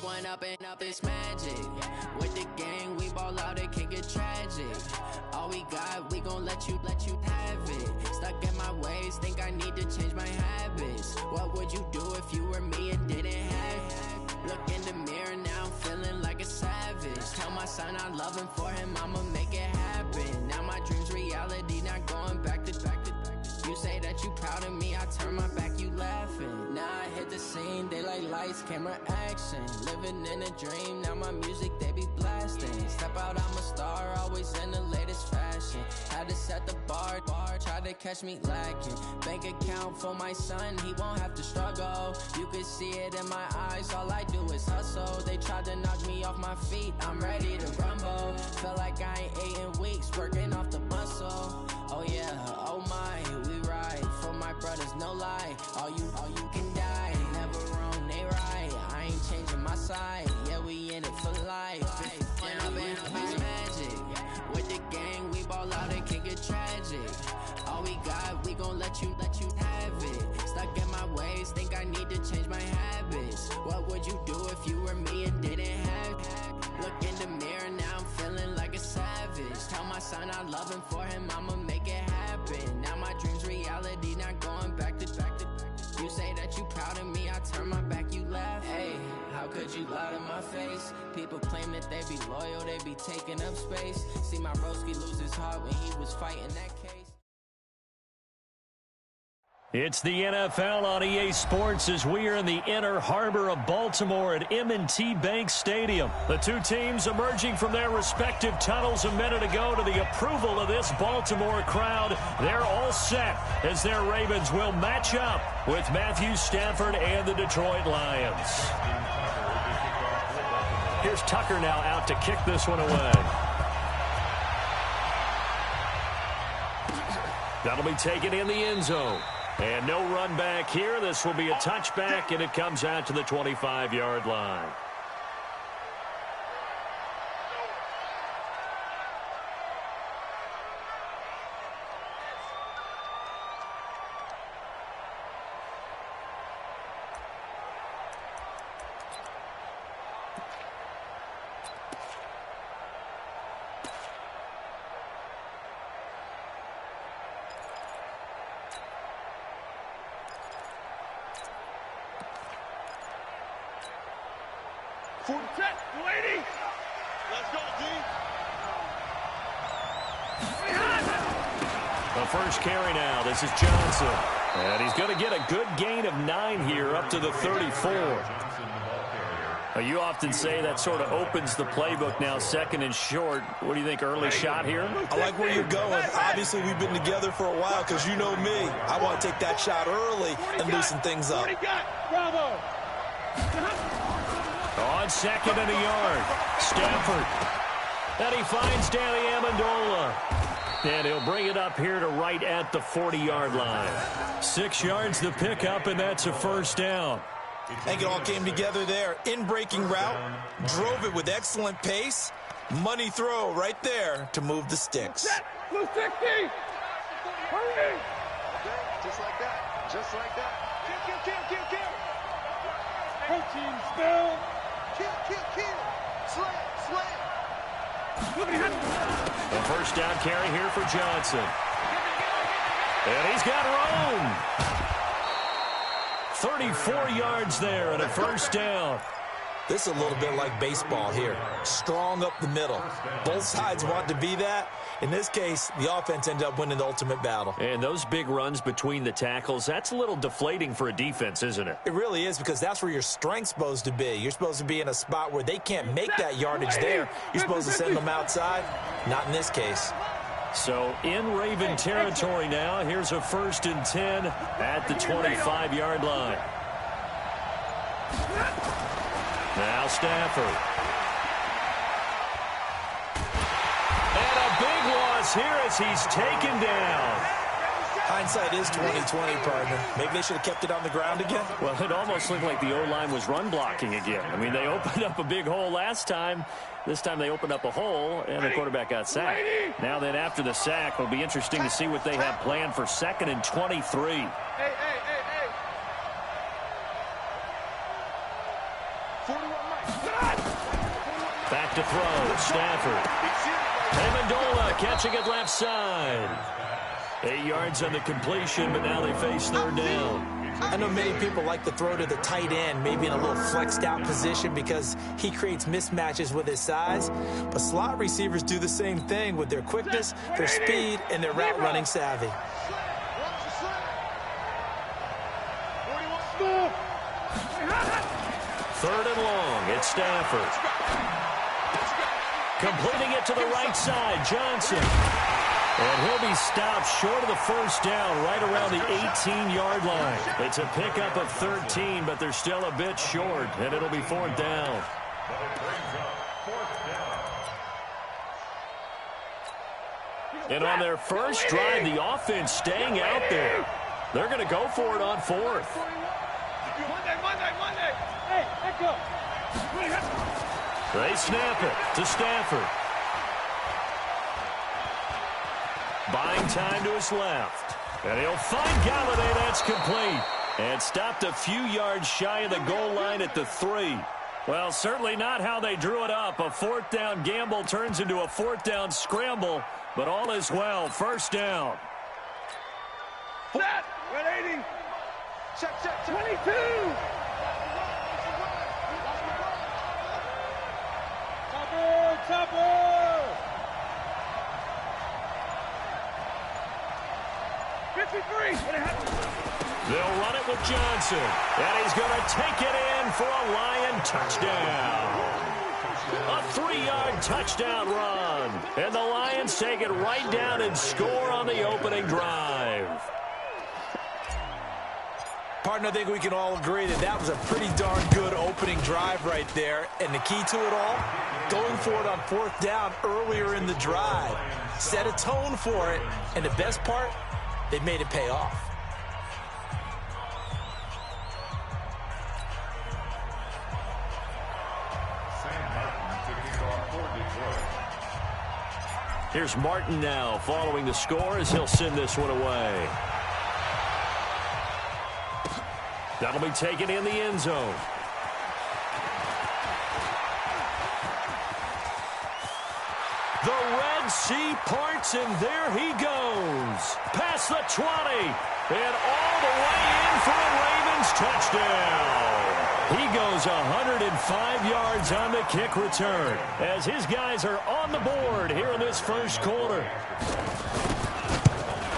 one up and up, it's magic. With the gang, we ball out, it can get tragic. All we got, we gon' let you have it. Stuck in my ways, think I need to change my habits. What would you do if you were me and didn't have it? Look in the mirror, now I'm feeling like a savage. Tell my son I love him, for him I'ma make it happen. Now my dream's reality, not going back to. You say that you proud of me, I turn my back, you laughing. Now I hit the scene, they like lights, camera, action. Living in a dream, now my music, they be blasting. Step out, I'm a star, always in the latest fashion. Had to set the bar, try to catch me lacking. Bank account for my son, he won't have to struggle. You can see it in my eyes, all I do is hustle. They tried to knock me off my feet, I'm ready to rumble. Feel like I ain't ate in weeks, working off the muscle. Oh yeah, oh my, we ride for my brothers, no lie. All you can die, never wrong, they right. I ain't changing my side, yeah, we in it for life. Down, it's magic. With the gang, we ball out, it can get tragic. All we got, we gon' let you have it. Stuck in my ways, think I need to change my habits. What would you do if you were me and didn't have it? Look in the mirror, now I'm feeling like a savage. Tell my son I love him, for him I'ma make it happen. Now my dream's reality, not going back to. You say that you proud of me, I turn my back, you laugh. Hey, how could you lie to my face? People claim that they be loyal, they be taking up space. See my broski lose his heart when he was fighting that case. It's the NFL on EA Sports as we are in the inner harbor of Baltimore at M&T Bank Stadium. The two teams emerging from their respective tunnels a minute ago to the approval of this Baltimore crowd. They're all set as their Ravens will match up with Matthew Stafford and the Detroit Lions. Here's Tucker now out to kick this one away. That'll be taken in the end zone. And no run back here. This will be a touchback, and it comes out to the 25-yard line. Lady. Let's go, D. The first carry now. This is Johnson. And he's going to get a good gain of 9 here up to the 34. You often say that sort of opens the playbook now, second and short. What do you think, early shot here? I like where you're going. Obviously, we've been together for a while because you know me. I want to take that shot early and loosen things up. Bravo. On second and a yard, Stafford. And he finds Danny Amendola. And he'll bring it up here to right at the 40-yard line. 6 yards the pickup, and that's a first down. I think it all came together there. In-breaking route, drove it with excellent pace. Money throw right there to move the sticks. Blue 60. Hurry. Just like that. Just like that. Kill. Protein spell. Kill. Slam. A first down carry here for Johnson. And he's got room. 34 yards there and a first down. This is a little bit like baseball here. Strong up the middle. Both sides want to be that. In this case, the offense ended up winning the ultimate battle. And those big runs between the tackles, that's a little deflating for a defense, isn't it? It really is, because that's where your strength's supposed to be. You're supposed to be in a spot where they can't make that yardage there. You're supposed to send them outside. Not in this case. So in Raven territory now. Here's a 1st and 10 at the 25-yard line. Now Stafford. And a big loss here as he's taken down. Hindsight is 20/20, partner. Maybe they should have kept it on the ground again. Well, it almost looked like the O-line was run blocking again. I mean, they opened up a big hole last time. This time they opened up a hole, and the quarterback got sacked. Now then, after the sack, it'll be interesting to see what they have planned for 2nd and 23. Hey. Back to throw. Stafford. Amendola catching it left side. 8 yards on the completion, but now they face third down. I know many people like to throw to the tight end, maybe in a little flexed out position because he creates mismatches with his size. But slot receivers do the same thing with their quickness, their speed, and their route running savvy. Third and long. It's Stafford. Completing it to the right side. Johnson. And he'll be stopped short of the first down right around the 18-yard line. It's a pickup of 13, but they're still a bit short, and it'll be fourth down. And on their first drive, the offense staying out there. They're going to go for it on fourth. Monday. Hey, let go. They snap it to Stafford. Buying time to his left. And he'll find Galladay. That's complete. And stopped a few yards shy of the goal line at the 3. Well, certainly not how they drew it up. A fourth down gamble turns into a fourth down scramble. But all is well. First down. Set. 180. Check. 22. Chopper. 53. They'll run it with Johnson. And he's going to take it in for a Lion touchdown. A 3-yard touchdown run. And the Lions take it right down and score on the opening drive. Partner, I think we can all agree that that was a pretty darn good opening drive right there. And the key to it all, going for it on fourth down earlier in the drive. Set a tone for it. And the best part, they made it pay off. Here's Martin now following the score as he'll send this one away. That'll be taken in the end zone. The Red Sea parts, and there he goes. Past the 20, and all the way in for a Ravens touchdown. He goes 105 yards on the kick return as his guys are on the board here in this first quarter.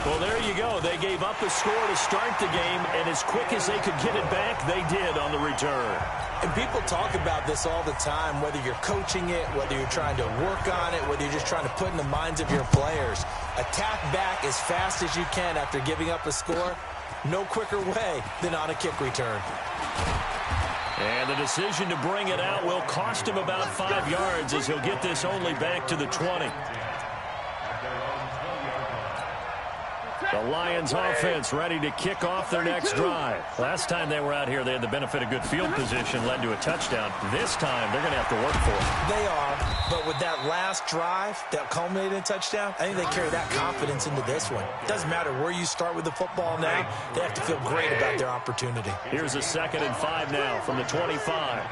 Well, there you go. They gave up the score to start the game, and as quick as they could get it back, they did on the return. And people talk about this all the time, whether you're coaching it, whether you're trying to work on it, whether you're just trying to put in the minds of your players. Attack back as fast as you can after giving up a score. No quicker way than on a kick return. And the decision to bring it out will cost him about 5 yards as he'll get this only back to the 20. The Lions offense ready to kick off their next drive. Last time they were out here, they had the benefit of good field position, led to a touchdown. This time, they're going to have to work for it. They are, but with that last drive that culminated in a touchdown, I think they carry that confidence into this one. Doesn't matter where you start with the football now, they have to feel great about their opportunity. Here's a 2nd and 5 now from the 25.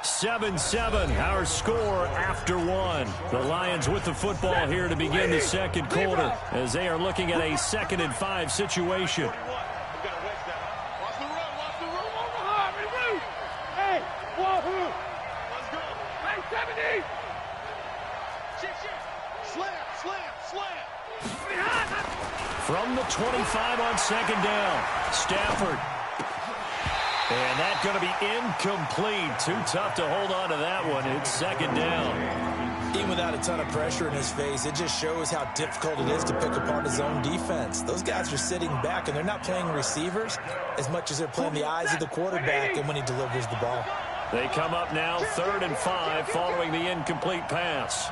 7-7, our score after one. The Lions with the football here to begin the second quarter as they are looking at a 2nd and 5 situation. Hey, wahoo! Let's go. Hey, 70! Slam! From the 25 on 2nd down, Stafford. And that's going to be incomplete. Too tough to hold on to that one. It's 2nd down. Even without a ton of pressure in his face, it just shows how difficult it is to pick apart his own defense. Those guys are sitting back, and they're not playing receivers as much as they're playing the eyes of the quarterback and when he delivers the ball. They come up now 3rd and 5 following the incomplete pass.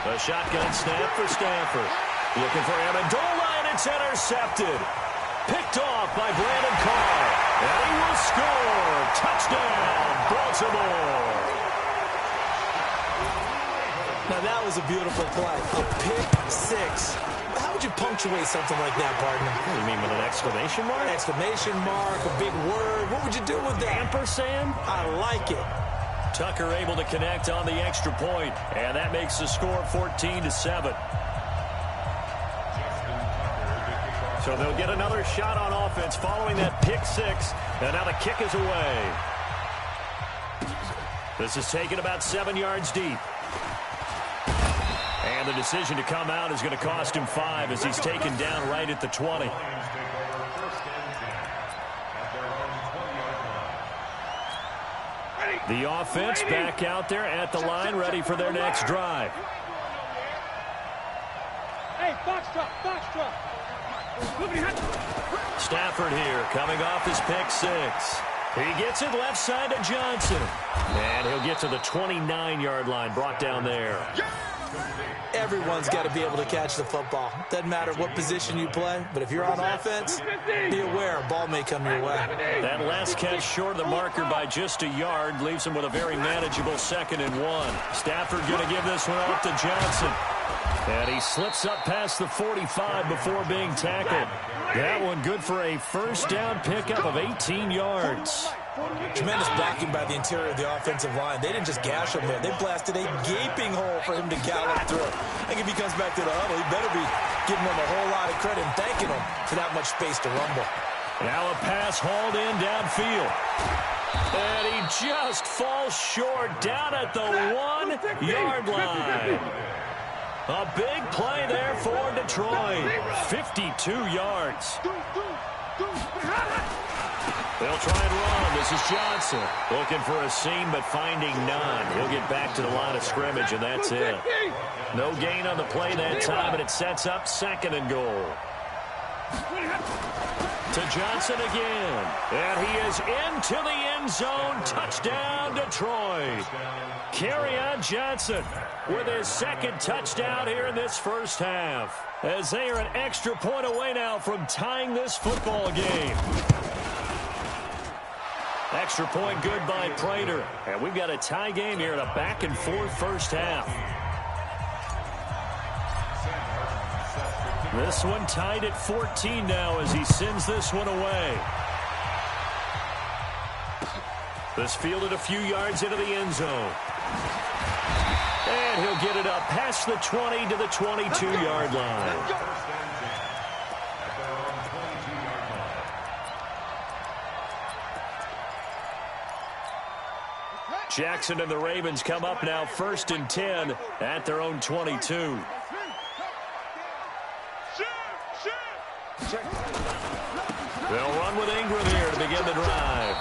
A shotgun snap for Stafford. Looking for Amendola, and it's intercepted. Picked off by Brandon Carr. And he will score. Touchdown, Baltimore. Now that was a beautiful play. A pick six. How would you punctuate something like that, partner? What do you mean, with an exclamation mark? Exclamation mark, a big word. What would you do with that? Ampersand? I like it. Tucker able to connect on the extra point, and that makes the score 14-7. So they'll get another shot on offense following that pick six, and now the kick is away. This is taken about 7 yards deep. And the decision to come out is going to cost him 5 as he's taken down right at the 20. The offense back out there at the line, ready for their next drive. Hey, box drop. Stafford here, coming off his pick six. He gets it left side to Johnson. And he'll get to the 29-yard line, brought down there. Everyone's got to be able to catch the football. Doesn't matter what position you play, but if you're on offense, be aware a ball may come your way. That last catch short of the marker by just a yard leaves him with a very manageable 2nd and 1. Stafford going to give this one off to Johnson. And he slips up past the 45 before being tackled. That one good for a first down pickup of 18 yards. Tremendous blocking by the interior of the offensive line. They didn't just gash him there. They blasted a gaping hole for him to gallop through. I think if he comes back to the huddle, he better be giving them a whole lot of credit and thanking them for that much space to rumble. Now a pass hauled in downfield. And he just falls short down at the 1-yard line. A big play there for Detroit. 52 yards. They'll try and run. This is Johnson. Looking for a seam, but finding none. He'll get back to the line of scrimmage, and that's it. No gain on the play that time, and it sets up 2nd and goal. To Johnson again. And he is into the end zone. Touchdown, Detroit. Kerryon Johnson with his 2nd touchdown here in this first half. As they are an extra point away now from tying this football game. Extra point good by Prater. And we've got a tie game here in a back-and-forth first half. This one tied at 14 now as he sends this one away. This fielded a few yards into the end zone. And he'll get it up past the 20 to the 22-yard line. Jackson and the Ravens come up now 1st and 10 at their own 22. They'll run with Ingram here to begin the drive.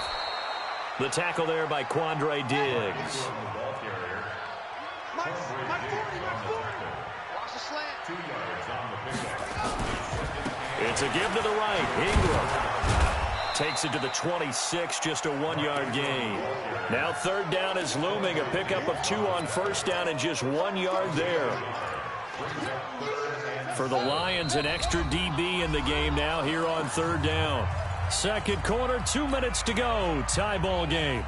The tackle there by Quandre Diggs. It's a give to the right. Ingram takes it to the 26, just a 1-yard gain. Now 3rd down is looming, a pickup of 2 on 1st down and just 1 yard there. For the Lions, an extra DB in the game now here on 3rd down. 2nd quarter, 2 minutes to go. Tie ball game.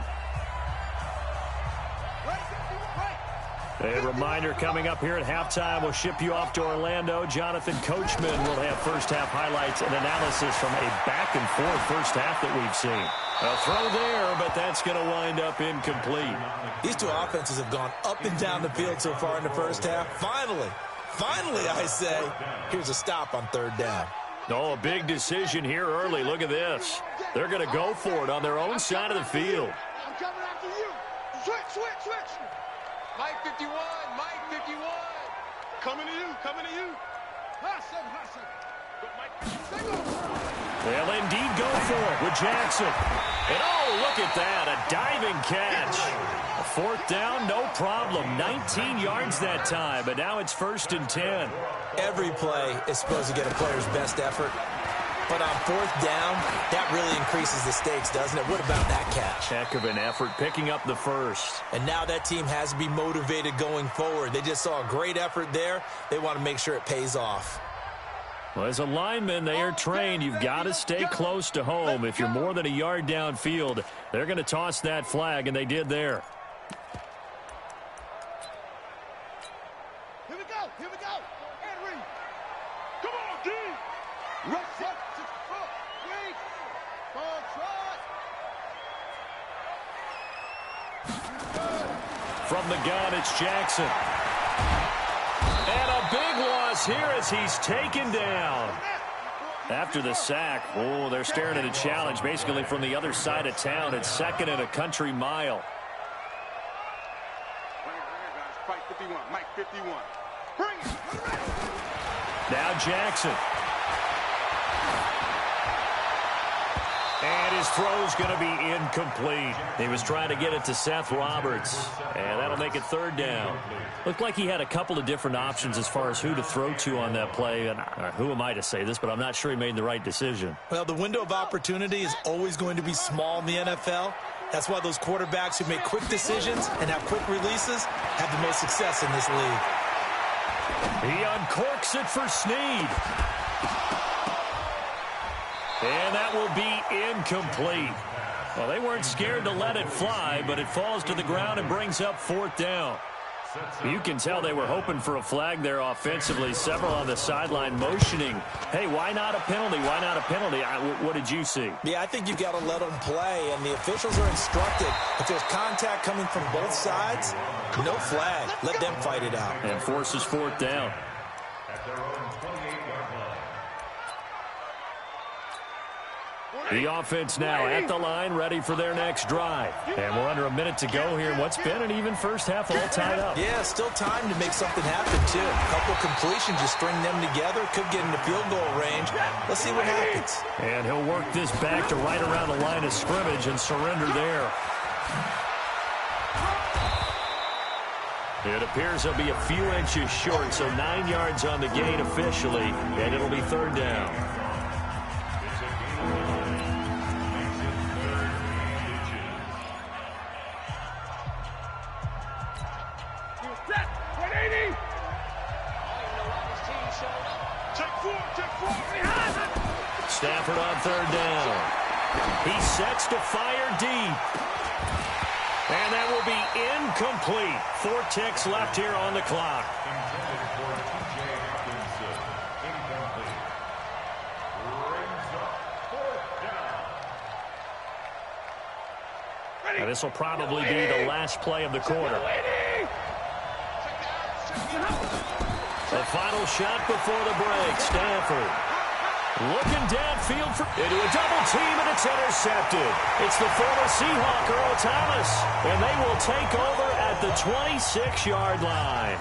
A reminder coming up here at halftime. We'll ship you off to Orlando. Jonathan Coachman will have first half highlights and analysis from a back-and-forth first half that we've seen. A throw there, but that's going to wind up incomplete. These two offenses have gone up and down the field so far in the first half. Finally, I say, here's a stop on 3rd down. Oh, a big decision here early. Look at this. They're going to go for it on their own side of the field. I'm coming after you. Switch. Mike 51. Coming to you. Hot second. They'll indeed go for it with Jackson. And oh, look at that, a diving catch. A 4th down, no problem. 19 yards that time, but now it's 1st and 10. Every play is supposed to get a player's best effort. But on 4th down, that really increases the stakes, doesn't it? What about that catch? Heck of an effort, picking up the first. And now that team has to be motivated going forward. They just saw a great effort there. They want to make sure it pays off. Well, as a lineman, they are trained. You've got to stay close to home. If you're more than a yard downfield, they're going to toss that flag, and they did there. Here we go. And read. Come on, D. Right, set, 6 foot. Read. Contract. From the gun, it's Jackson. And a big loss here as he's taken down. After the sack, oh, they're staring at a challenge basically from the other side of town. It's 2nd and a country mile. Fight 51, Mike 51. Bring it. Now Jackson. And his throw's going to be incomplete. He was trying to get it to Seth Roberts, and that'll make it 3rd down. Looked like he had a couple of different options as far as who to throw to on that play. And who am I to say this, but I'm not sure he made the right decision. Well, the window of opportunity is always going to be small in the NFL. That's why those quarterbacks who make quick decisions and have quick releases have the most success in this league. He uncorks it for Snead. And that will be incomplete. Well, they weren't scared to let it fly, but it falls to the ground and brings up 4th down. You can tell they were hoping for a flag there offensively. Several on the sideline motioning, hey, why not a penalty? Why not a penalty? What did you see? Yeah, I think you've got to let them play, and the officials are instructed. If there's contact coming from both sides, no flag. Let them fight it out. And forces 4th down. The offense now at the line, ready for their next drive. And we're under a minute to go here in what's been an even first half, all tied up. Yeah, still time to make something happen, too. A couple completions, just string them together. Could get into field goal range. Let's see what happens. And he'll work this back to right around the line of scrimmage and surrender there. It appears he'll be a few inches short, so 9 yards on the gain officially, and it'll be 3rd down. Stafford on 3rd down. He sets to fire deep. And that will be incomplete. 4 ticks left here on the clock. And this will probably be the last play of the quarter. The final shot before the break. Stafford looking downfield into a double team, and it's intercepted. It's the former Seahawk, Earl Thomas, and they will take over at the 26-yard line.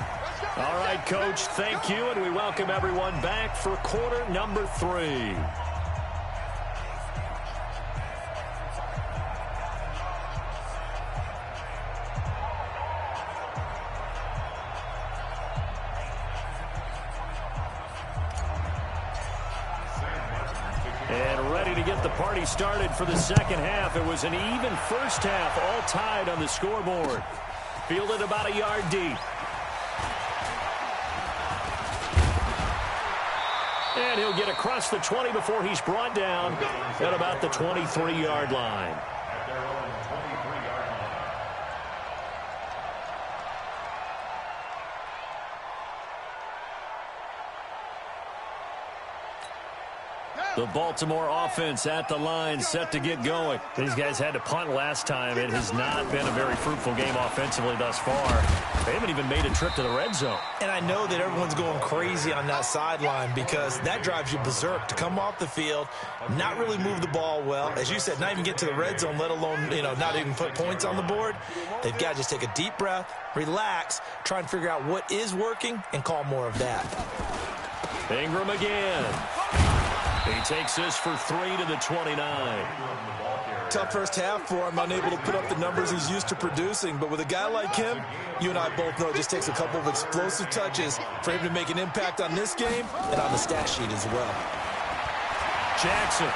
All right, Coach, thank you, and we welcome everyone back for quarter number 3. And ready to get the party started for the second half. It was an even first half, all tied on the scoreboard. Fielded about a yard deep. And he'll get across the 20 before he's brought down at about the 23-yard line. The Baltimore offense at the line, set to get going. These guys had to punt last time. It has not been a very fruitful game offensively thus far. They haven't even made a trip to the red zone. And I know that everyone's going crazy on that sideline because that drives you berserk to come off the field, not really move the ball well. As you said, not even get to the red zone, let alone, not even put points on the board. They've got to just take a deep breath, relax, try and figure out what is working and call more of that. Ingram again. He takes this for 3 to the 29. Tough first half for him, unable to put up the numbers he's used to producing. But with a guy like him, you and I both know it just takes a couple of explosive touches for him to make an impact on this game and on the stat sheet as well. Jackson.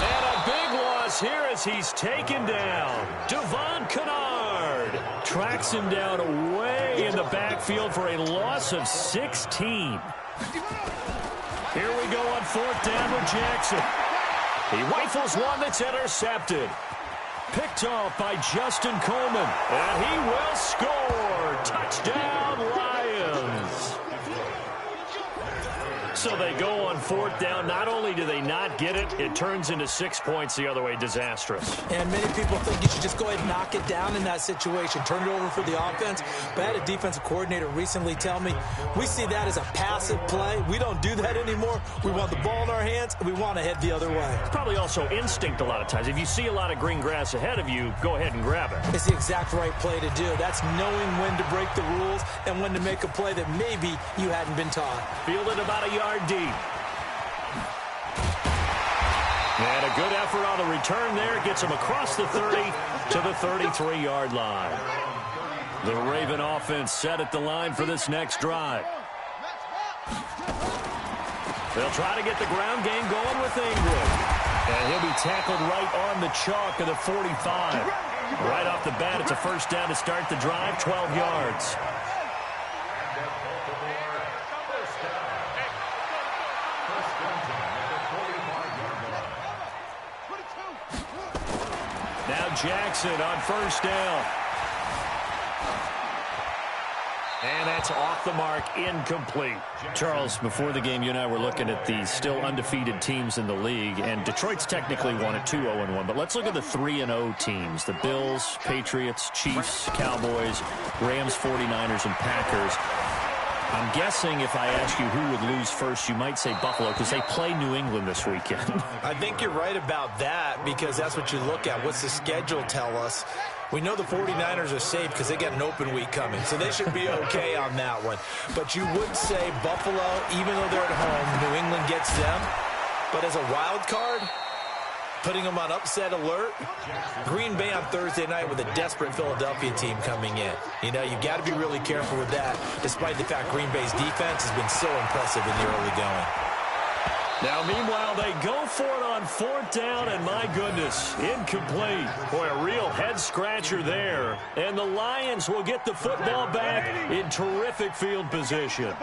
And a big loss here as he's taken down. Devon Kennard tracks him down away in the backfield for a loss of 16. Here we go on 4th down with Jackson. He rifles one that's intercepted. Picked off by Justin Coleman. And he will score. Touchdown, Lions. So they go on 4th down. Not only do they not get it, it turns into 6 points the other way. Disastrous. And many people think you should just go ahead and knock it down in that situation. Turn it over for the offense. But I had a defensive coordinator recently tell me, we see that as a passive play. We don't do that anymore. We want the ball in our hands, and we want to head the other way. It's probably also instinct a lot of times. If you see a lot of green grass ahead of you, go ahead and grab it. It's the exact right play to do. That's knowing when to break the rules and when to make a play that maybe you hadn't been taught. Fielded about a yard deep. And a good effort on the return there. Gets him across the 30 to the 33-yard line. The Raven offense set at the line for this next drive. They'll try to get the ground game going with Ingram. And he'll be tackled right on the chalk of the 45. Right off the bat, it's a first down to start the drive, 12 yards. Now Jackson on first down. And that's off the mark, incomplete. Charles, before the game, you and I were looking at the still undefeated teams in the league, and Detroit's technically won at 2-0-1. But let's look at the 3-0 teams. The Bills, Patriots, Chiefs, Cowboys, Rams, 49ers, and Packers. I'm guessing if I ask you who would lose first, you might say Buffalo because they play New England this weekend. I think you're right about that because that's what you look at. What's the schedule tell us? We know the 49ers are safe because they got an open week coming, so they should be okay on that one. But you would say Buffalo, even though they're at home, New England gets them. But as a wild card, putting them on upset alert, Green Bay on Thursday night with a desperate Philadelphia team coming in. You know, you've got to be really careful with that, despite the fact Green Bay's defense has been so impressive in the early going. Now, meanwhile, they go for it on 4th down, and my goodness, incomplete. Boy, a real head-scratcher there. And the Lions will get the football back in terrific field position.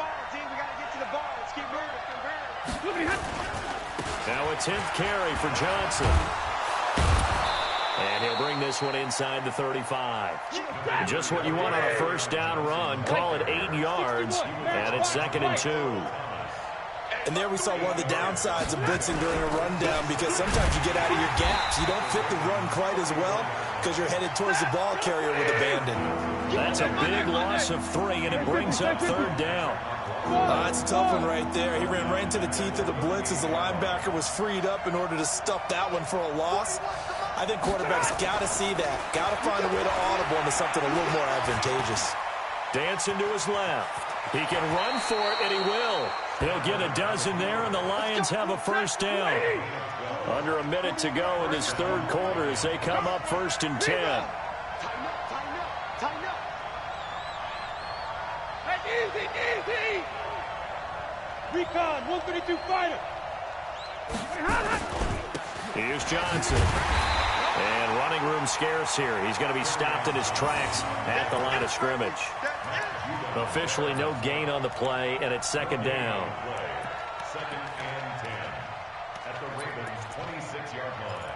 Now a 10th carry for Johnson. And he'll bring this one inside the 35. Just what you want on a first down run. Call it 8 yards. And it's 2nd and 2. And there we saw one of the downsides of blitzing during a rundown because sometimes you get out of your gaps. You don't fit the run quite as well because you're headed towards the ball carrier with abandon. That's a big loss of 3, and it brings up 3rd down. That's a tough one right there. He ran right into the teeth of the blitz as the linebacker was freed up in order to stuff that one for a loss. I think quarterbacks got to see that. Got to find a way to audible into something a little more advantageous. Dancing to his left. He can run for it, and he will. He'll get a dozen there, and the Lions have a first down. Under a minute to go in this 3rd quarter as they come up 1st and 10. Tighten up. Easy. Recon, 132 fighter. Here's Johnson. And running room scarce here. He's going to be stopped in his tracks at the line of scrimmage. Officially no gain on the play, and it's 2nd down. 2nd and 10 at the Ravens' 26-yard line.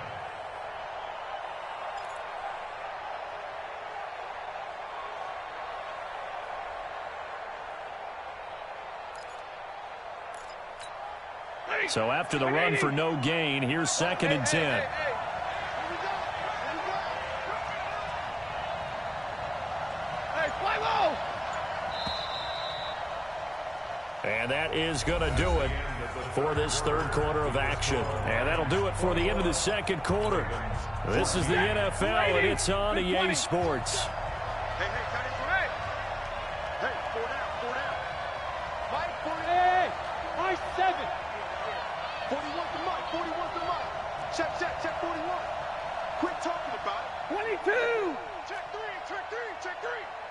So after the run for no gain, here's 2nd and 10. And that is going to do it for this 3rd quarter of action. And that'll do it for the end of the 2nd quarter. This is the NFL, and it's on EA Sports. Hey, 4 down. Mike, 48. Mike, 7. 41 to Mike. Check 41. Quit talking about it. 22. Check 3.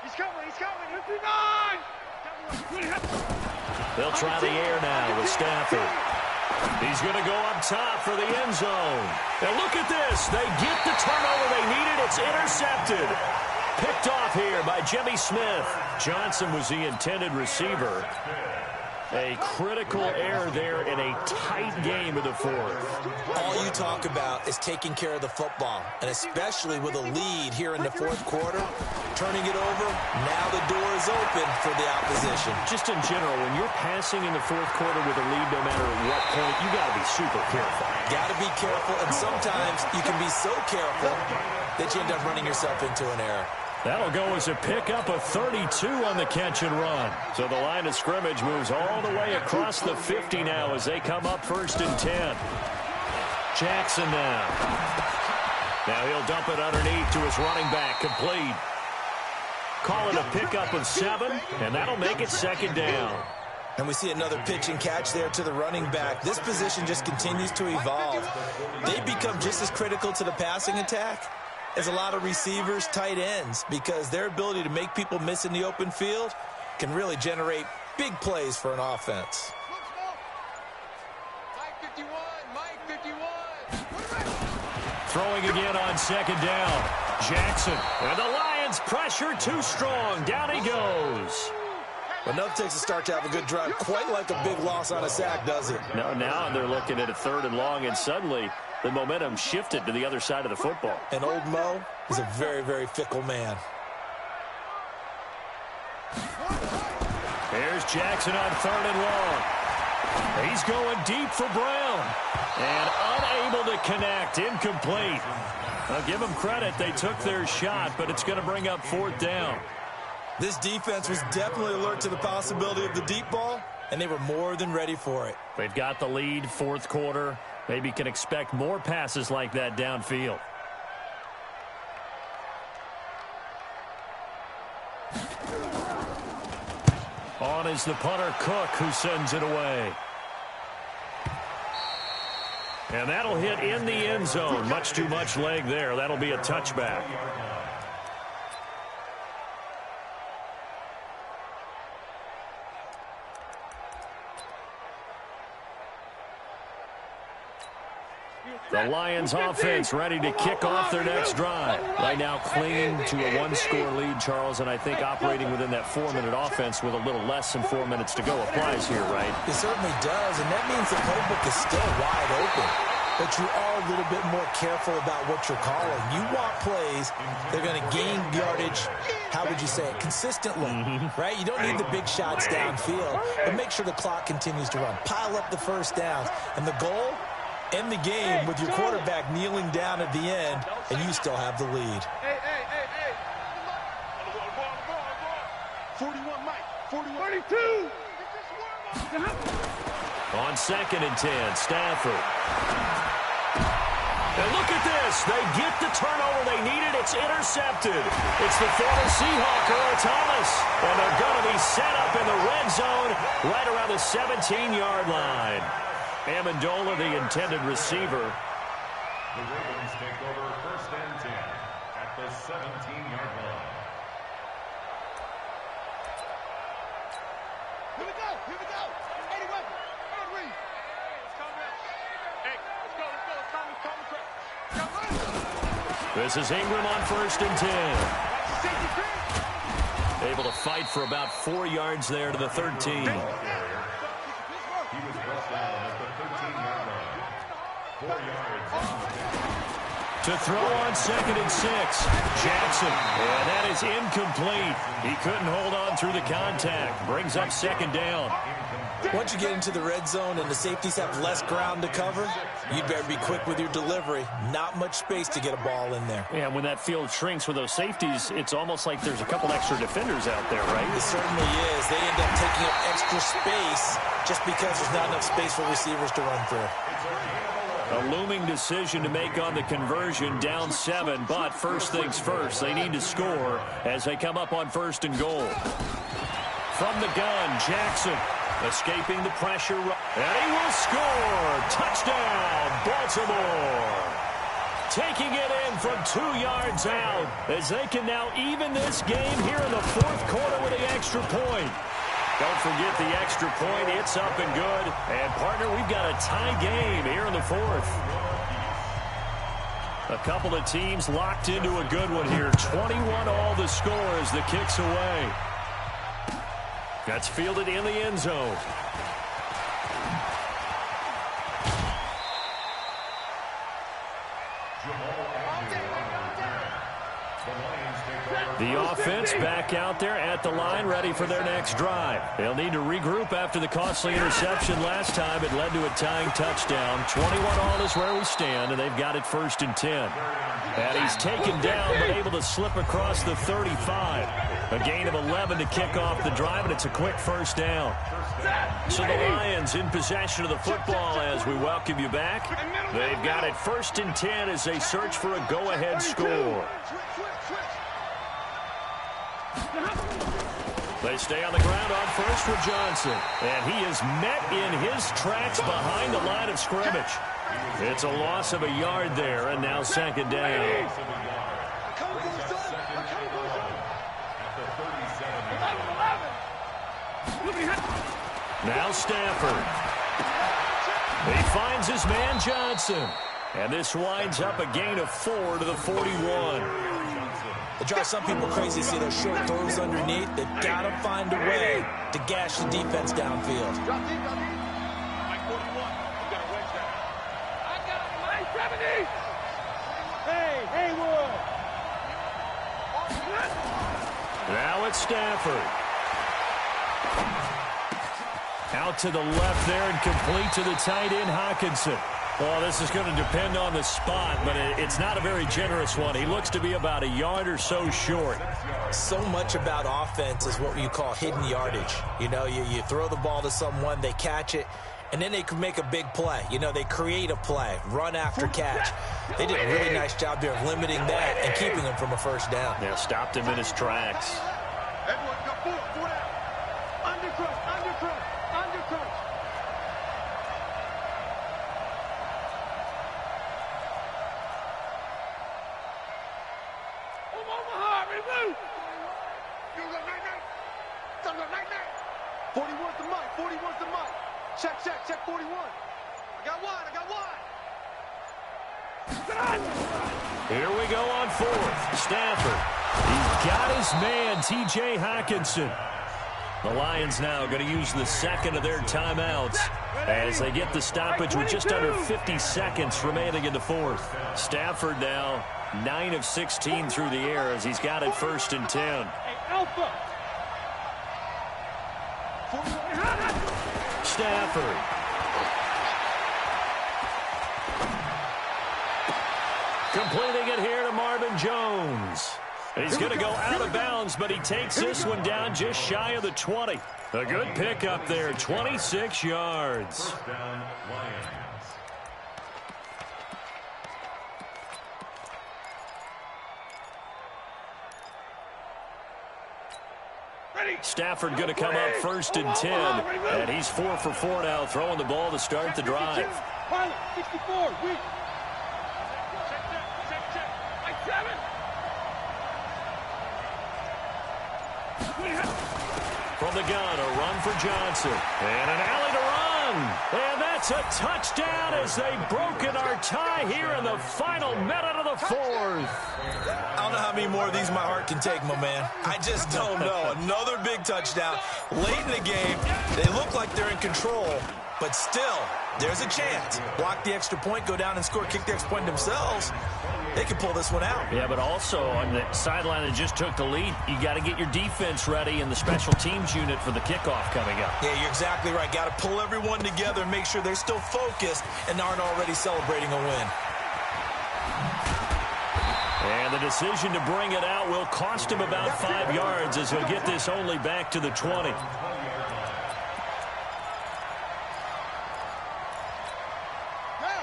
He's coming. 59. They'll try the air now with Stafford. He's going to go up top for the end zone. And look at this. They get the turnover they needed. It's intercepted. Picked off here by Jimmy Smith. Johnson was the intended receiver. A critical error there in a tight game of the fourth. All you talk about is taking care of the football, and especially with a lead here in the fourth quarter, turning it over, now the door is open for the opposition. Just in general, when you're passing in the fourth quarter with a lead, no matter at what point, you got to be super careful. Got to be careful, and sometimes you can be so careful that you end up running yourself into an error. That'll go as a pickup of 32 on the catch and run. So the line of scrimmage moves all the way across the 50 now as they come up 1st and 10. Jackson now. Now he'll dump it underneath to his running back, complete. Call it a pickup of 7, and that'll make it 2nd down. And we see another pitch and catch there to the running back. This position just continues to evolve. They become just as critical to the passing attack as a lot of receivers, tight ends, because their ability to make people miss in the open field can really generate big plays for an offense. Throwing again on 2nd down. Jackson. And the Lions pressure too strong. Down he goes. But enough takes a start to have a good drive. Quite like a big loss on a sack, does it? No, now they're looking at a 3rd and long, and suddenly the momentum shifted to the other side of the football. And old Mo is a very, very fickle man. There's Jackson on 3rd and long. He's going deep for Brown. And unable to connect. Incomplete. I'll give them credit. They took their shot, but it's going to bring up 4th down. This defense was definitely alert to the possibility of the deep ball, and they were more than ready for it. They've got the lead, 4th quarter. Maybe can expect more passes like that downfield. On is the punter, Cook, who sends it away. And that'll hit in the end zone. Much too much leg there. That'll be a touchback. The Lions offense ready to kick off their next drive. Right now clinging to a 1-score lead, Charles, and I think operating within that 4-minute offense with a little less than 4 minutes to go applies here, right? It certainly does, and that means the playbook is still wide open. But you are a little bit more careful about what you're calling. You want plays that are going to gain yardage, how would you say it, consistently, right? You don't need the big shots downfield, but make sure the clock continues to run. Pile up the first downs, and the goal, end the game with your quarterback kneeling down at the end, and you still have the lead. Hey. 41, Mike. 41. 32. On 2nd and 10, Stafford. And look at this. They get the turnover they needed. It's intercepted. It's the former Seahawk, Earl Thomas. And they're going to be set up in the red zone right around the 17-yard line. Amendola, the intended receiver. The Ravens take over 1st and 10 at the 17-yard line. Here we go. 81. Reed. Hey, let's go. This is Ingram on 1st and 10. Able to fight for about 4 yards there to the 13. He was brought down at the 13-yard line. 4 yards. To throw on 2nd and 6. Jackson. And that is incomplete. He couldn't hold on through the contact. Brings up 2nd down. Once you get into the red zone and the safeties have less ground to cover, you'd better be quick with your delivery. Not much space to get a ball in there. Yeah, when that field shrinks with those safeties, it's almost like there's a couple extra defenders out there, right? It certainly is. They end up taking up extra space just because there's not enough space for receivers to run through. A looming decision to make on the conversion, down 7, but first things first, they need to score as they come up on 1st and goal. From the gun, Jackson escaping the pressure, and he will score. Touchdown, Baltimore. Taking it in from 2 yards out as they can now even this game here in the 4th quarter with the extra point. Don't forget the extra point. It's up and good. And, partner, we've got a tie game here in the 4th. A couple of teams locked into a good one here. 21 all the score as the kick's away. That's fielded in the end zone. back out there at the line, ready for their next drive. They'll need to regroup after the costly interception last time. It led to a tying touchdown. 21-all is where we stand, and they've got it 1st and 10. And he's taken down, but able to slip across the 35. A gain of 11 to kick off the drive, and it's a quick 1st down. So the Lions in possession of the football as we welcome you back. They've got it 1st and 10 as they search for a go-ahead score. They stay on the ground on first with Johnson. And he is met in his tracks behind the line of scrimmage. It's a loss of a yard there, and now 2nd down. Now Stafford. He finds his man Johnson. And this winds up a gain of 4 to the 41. It drives some people crazy to see those short throws underneath. They've got to find a way to gash the defense downfield. Mike 41, you got to wedge that. I got Mike 70. Hey, Haywood. Now it's Stafford. Out to the left there and complete to the tight end, Hockenson. Well, this is going to depend on the spot, but it's not a very generous one. He looks to be about a yard or so short. So much about offense is what you call hidden yardage. You know, you throw the ball to someone, they catch it, and then they can make a big play. You know, they create a play, run after catch. They did a really nice job there of limiting that and keeping him from a 1st down. Yeah, stopped him in his tracks. Everyone got 4 down. Undercrush. Omaha, reboot. You got night. 41's the mic. 41's the mic. Check 41. I got one. Here we go on 4th. Stafford. He's got his man, T.J. Hockenson. The Lions now going to use the 2nd of their timeouts as they get the stoppage with just under 50 seconds remaining in the 4th. Stafford now 9 of 16 through the air as he's got it 1st and 10. Stafford. Completing it here to Marvin Jones. He's going to go out of bounds, but he takes this one down just shy of the 20. A good pickup there, 26 yards. 1st down, Lions. Stafford going to come up 1st and 10, and he's 4 for 4 now, throwing the ball to start the drive. 64, weak. Check. Like 7. From the gun, a run for Johnson. And an alley to run. And that's a touchdown as they've broken our tie here in the final minute of the 4th. I don't know how many more of these my heart can take, my man. I just don't know. Another big touchdown. Late in the game, they look like they're in control, but still, there's a chance. Block the extra point, go down and score, kick the extra point themselves. They can pull this one out. Yeah, but also on the sideline that just took the lead, you got to get your defense ready in the special teams unit for the kickoff coming up. Yeah, you're exactly right. Got to pull everyone together and make sure they're still focused and aren't already celebrating a win. And the decision to bring it out will cost him about 5 yards as he'll get this only back to the 20.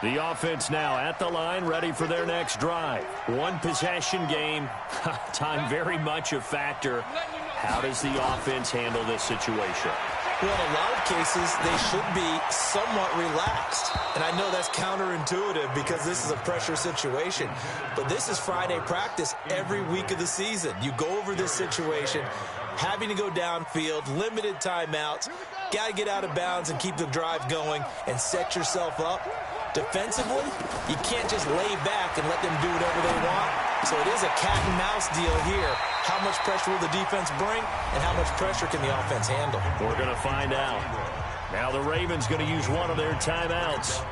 The offense now at the line, ready for their next drive. One possession game. Time very much a factor. How does the offense handle this situation? Well, in a lot of cases, they should be somewhat relaxed. And I know that's counterintuitive because this is a pressure situation. But this is Friday practice every week of the season. You go over this situation, having to go downfield, limited timeouts, got to get out of bounds and keep the drive going and set yourself up. Defensively, you can't just lay back and let them do whatever they want. So it is a cat and mouse deal here. How much pressure will the defense bring, and how much pressure can the offense handle? We're going to find out. Now the Ravens going to use one of their timeouts,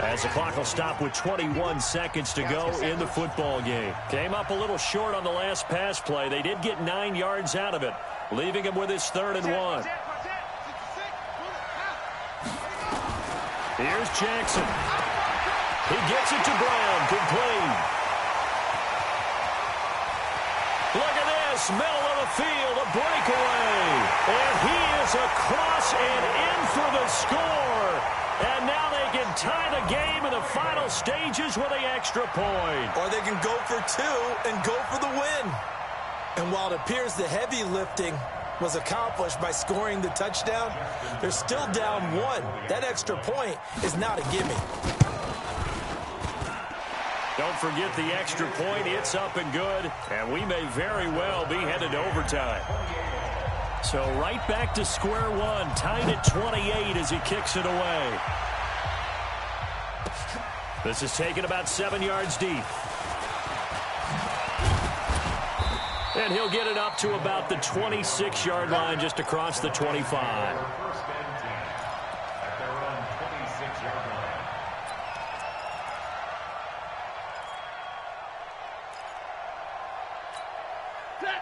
as the clock will stop with 21 seconds to go in the football game. Came up a little short on the last pass play. They did get 9 yards out of it, leaving him with his 3rd and 1. Here's Jackson. He gets it to Brown, complete. Look at this, middle of the field, a breakaway. And he is across and in for the score. And now they can tie the game in the final stages with the extra point. Or they can go for 2 and go for the win. And while it appears the heavy lifting was accomplished by scoring the touchdown, they're still down 1. That extra point is not a gimme. Don't forget the extra point. It's up and good, and we may very well be headed to overtime. So right back to square one, tied at 28 as he kicks it away. This is taken about 7 yards deep. And he'll get it up to about the 26-yard line, just across the 25.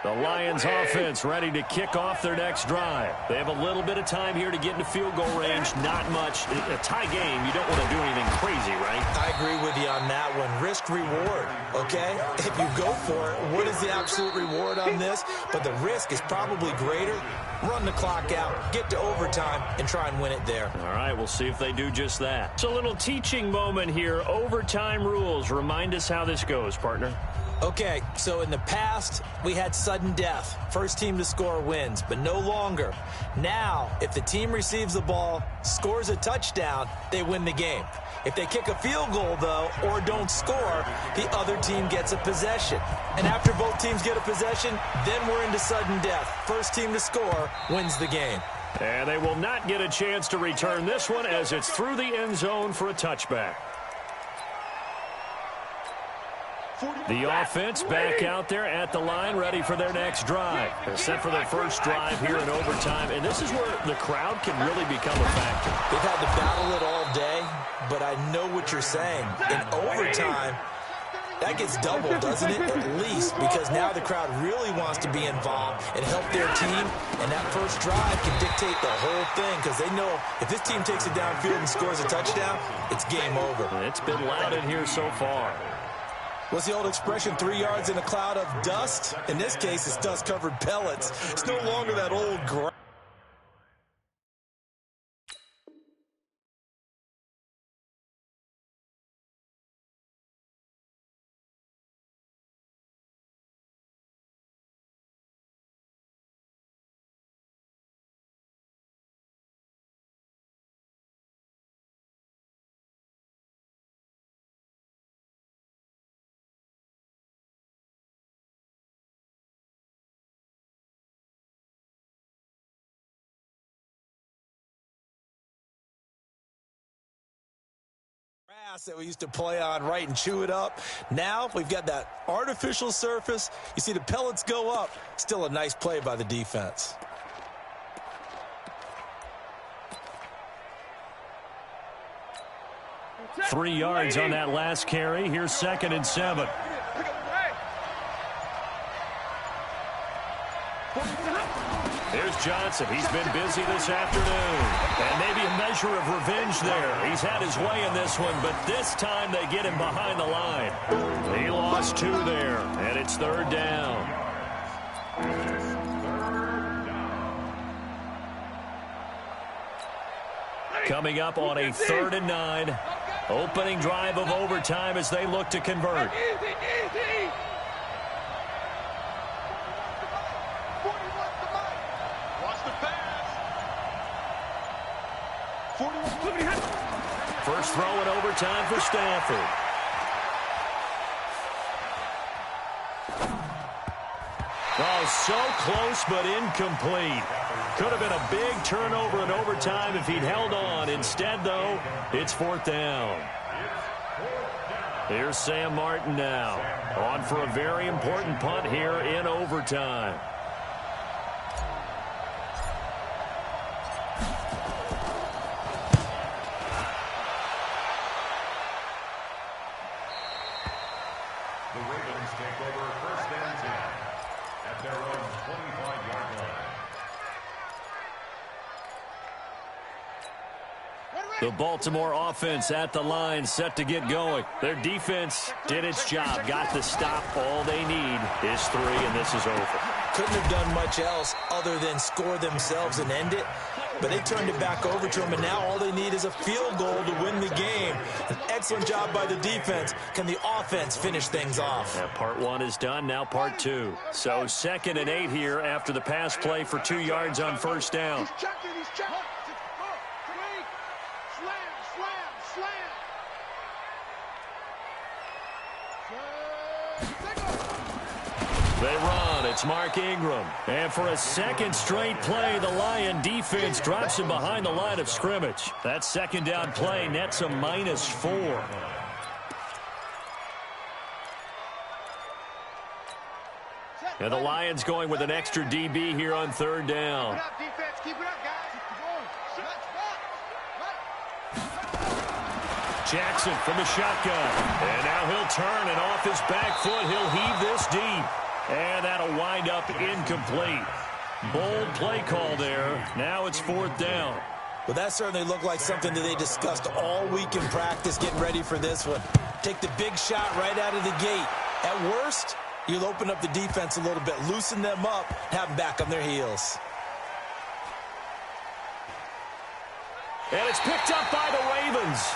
The Lions offense ready to kick off their next drive. They have a little bit of time here to get into field goal range. Not much. A tie game, you don't want to do anything crazy, right? I agree with you on that one. Risk reward, okay? If you go for it, what is the absolute reward on this? But the risk is probably greater. Run the clock out, get to overtime, and try and win it there. All right, we'll see if they do just that. It's a little teaching moment here. Overtime rules. Remind us how this goes, partner. Okay, so in the past, we had sudden death. First team to score wins, but no longer. Now, if the team receives the ball, scores a touchdown, they win the game. If they kick a field goal, though, or don't score, the other team gets a possession. And after both teams get a possession, then we're into sudden death. First team to score wins the game. And they will not get a chance to return this one as it's through the end zone for a touchback. The offense back out there at the line, ready for their next drive. They're set for their first drive here in overtime, and this is where the crowd can really become a factor. They've had to battle it all day, but I know what you're saying. In overtime, that gets doubled, doesn't it? At least, because now the crowd really wants to be involved and help their team, and that first drive can dictate the whole thing, because they know if this team takes it downfield and scores a touchdown, it's game over. It's been loud in here so far. What's the old expression, 3 yards in a cloud of dust? In this case, it's dust-covered pellets. It's no longer that old grass. That we used to play on, right, and chew it up. Now we've got that artificial surface. You see the pellets go up. Still a nice play by the defense. Three yards on that last carry. Here's 2nd and 7. Here's Johnson. He's been busy this afternoon. And maybe a measure of revenge there. He's had his way in this one, but this time they get him behind the line. He lost 2 there, and it's 3rd down. Coming up on a 3rd and 9. Opening drive of overtime as they look to convert. First throw in overtime for Stafford. Oh, so close but incomplete. Could have been a big turnover in overtime if he'd held on. Instead, though, it's 4th down. Here's Sam Martin now. On for a very important punt here in overtime. The Ravens take over first and 10 at their own 25-yard line. The Baltimore offense at the line, set to get going. Their defense did its job, got the stop. All they need is 3, and this is over. Couldn't have done much else other than score themselves and end it, but they turned it back over to them, and now all they need is a field goal to win the game. An excellent job by the defense. Can the offense finish things off? Yeah, part 1 is done, now part 2. So 2nd and 8 here after the pass play for 2 yards on first down. He's checking. They run. It's Mark Ingram. And for a second straight play, the Lion defense drops him behind the line of scrimmage. That second down play nets a -4. And the Lions going with an extra DB here on 3rd down. Keep it up, defense. Keep it up, guys. Jackson from the shotgun. And now he'll turn, and off his back foot, he'll heave this deep. And that'll wind up incomplete. Bold play call there. Now it's 4th down. Well, that certainly looked like something that they discussed all week in practice, getting ready for this one. Take the big shot right out of the gate. At worst, you'll open up the defense a little bit, loosen them up, have them back on their heels. And it's picked up by the Ravens.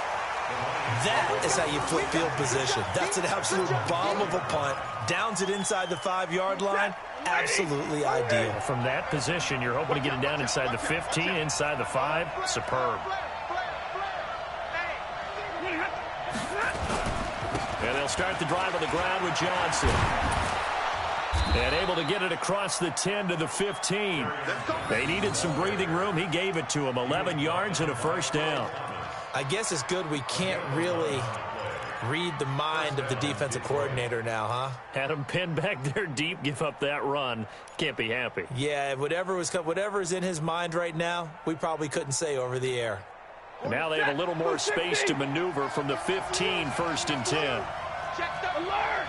That is how you flip field position. That's an absolute bomb of a punt. Downs it inside the 5-yard line. Absolutely ideal. From that position, you're hoping to get it down inside the 15, inside the 5. Superb. And they'll start the drive on the ground with Johnson. And able to get it across the 10 to the 15. They needed some breathing room. He gave it to them. 11 yards and a first down. I guess it's good we can't really read the mind of the defensive coordinator now, huh? Had him pinned back there deep, give up that run. Can't be happy. Yeah, whatever is in his mind right now, we probably couldn't say over the air. And now they have a little more space to maneuver from the 15, 1st and 10. Check the alert!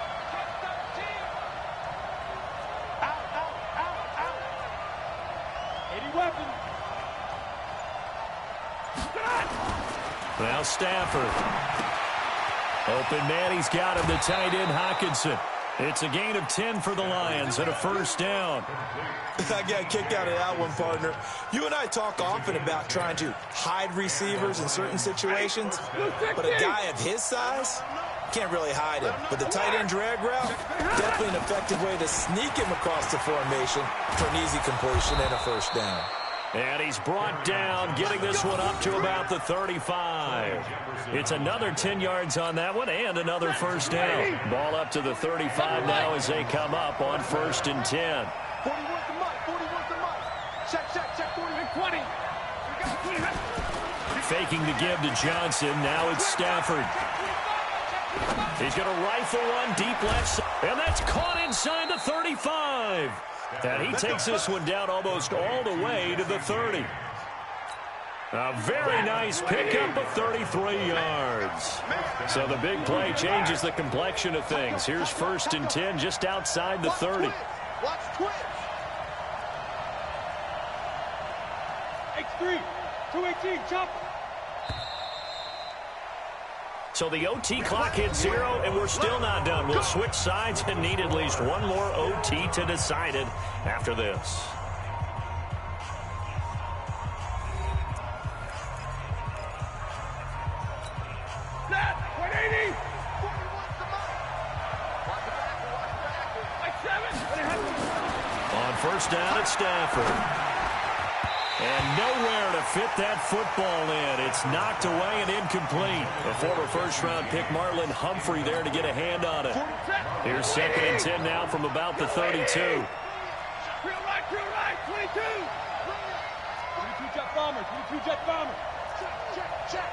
Out. 80 weapons. Now Stafford. Open man, he's got him, the tight end Hockenson. It's a gain of 10 for the Lions and a first down. I got a kick out of that one, partner. You and I talk often about trying to hide receivers in certain situations, but a guy of his size can't really hide him. But the tight end drag route, definitely an effective way to sneak him across the formation for an easy completion and a first down. And he's brought down, getting this one up to about the 35. It's another 10 yards on that one and another first down. Ball up to the 35 now as they come up on 1st and 10. 41's the mark. Check, 40 and 20. Faking the give to Johnson. Now it's Stafford. He's going to rifle one deep left side. And that's caught inside the 35. And he takes this one down almost all the way to the 30. A very nice pickup of 33 yards. So the big play changes the complexion of things. Here's 1st and 10 just outside the 30. Watch twitch. X3, 218, chopper. So the OT clock hits 0, and we're still not done. We'll switch sides and need at least one more OT to decide it after this. Set, 180. On first down, it's Stafford. And nowhere to fit that football in. It's knocked away and incomplete. A former first-round pick, Marlon Humphrey, there to get a hand on it. Here's 2nd and 10 now from about the 32. Real right, 22. 22 jet bomber. Check.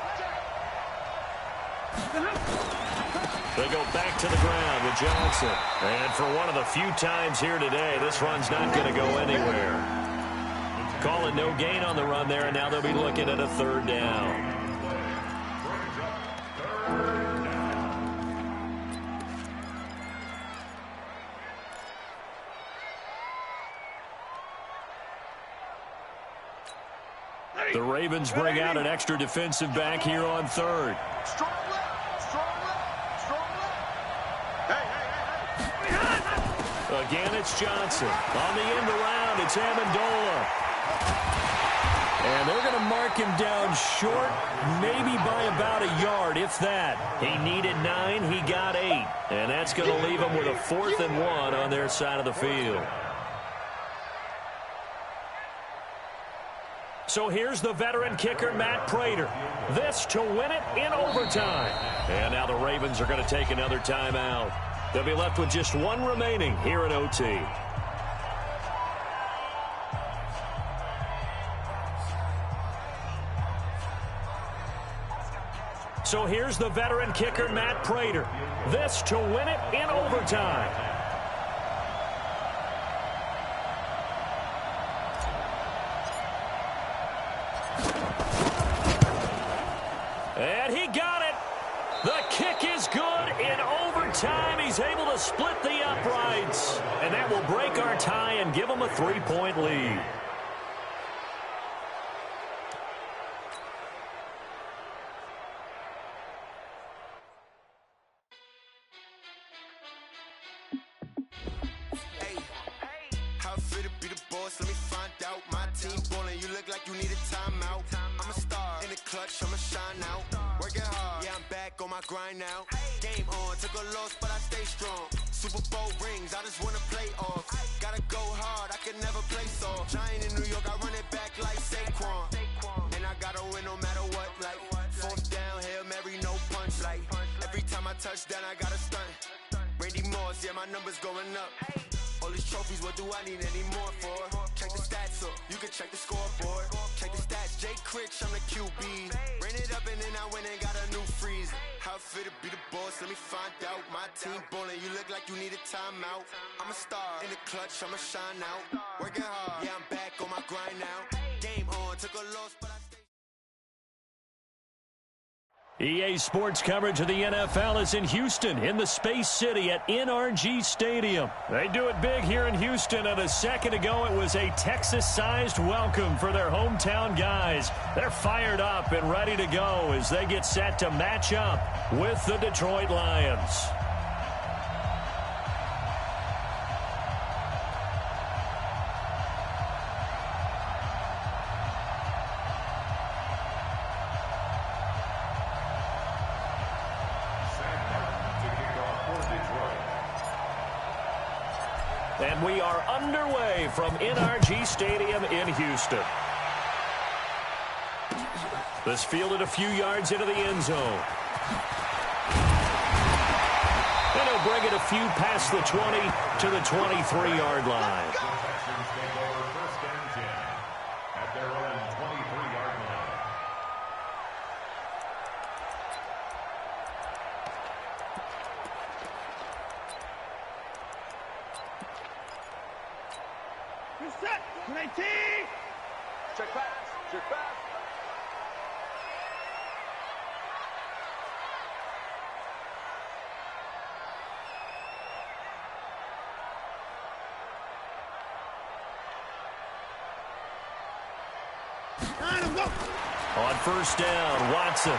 They go back to the ground with Johnson. And for one of the few times here today, this run's not going to go anywhere. Calling no gain on the run there, and now they'll be looking at a third down. The Ravens bring out an extra defensive back here on third. Strong left, strong left, strong left. Hey. Again, it's Johnson. On the end around, it's Amendola. And they're going to mark him down short, maybe by about a yard, if that. He needed 9, he got 8. And that's going to leave him with a 4th and 1 on their side of the field. So here's the veteran kicker, Matt Prater. This to win it in overtime. And now the Ravens are going to take another timeout. They'll be left with just 1 remaining here in OT. So here's the veteran kicker, Matt Prater. This to win it in overtime. And he got it. The kick is good in overtime. He's able to split the uprights. And that will break our tie and give him a 3-point lead. Grind now, game on, took a loss, but I stay strong. Super Bowl rings, I just wanna play off. Gotta go hard, I can never play soft. Giant in New York, I run it back like Saquon. And I gotta win no matter what, like 4th down, Hail Mary, no punch. Like every time I touch down, I gotta stunt. Randy Moss, yeah, my number's going up. All these trophies, what do I need any more for? Check the stats up, you can check the scoreboard. Check the stats, Jay Critch, I'm the QB. Ran it up and then I went and got a new freeze. How fit to be the boss, let me find out. My team ballin', you look like you need a timeout. I'm a star, in the clutch, I'ma shine out. Working hard, yeah, I'm back on my grind now. Game on, took a loss, but I stay. EA Sports coverage of the NFL is in Houston, in the Space City at NRG Stadium. They do it big here in Houston, and a second ago it was a Texas-sized welcome for their hometown guys. They're fired up and ready to go as they get set to match up with the Detroit Lions. And we are underway from NRG Stadium in Houston. This fielded a few yards into the end zone. And he'll bring it a few past the 20 to the 23-yard line. At their own 23-yard line. Set, 19. Check pass, check pass. On first down, Watson.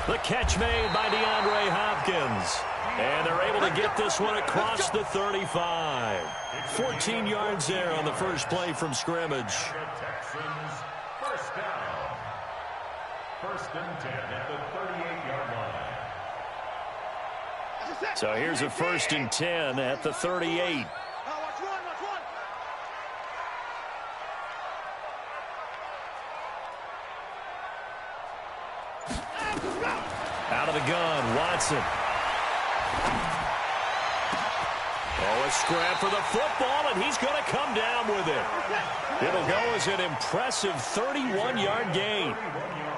The catch made by DeAndre Hopkins. And they're able to get this one across the 35. 14 yards there on the first play from scrimmage. Texans, first down. First and 10 at the 38-yard line. So here's a first and 10 at the 38. Out of the gun, Watson. Oh, A scrap for the football, and he's going to come down with it. It'll go as an impressive 31-yard gain.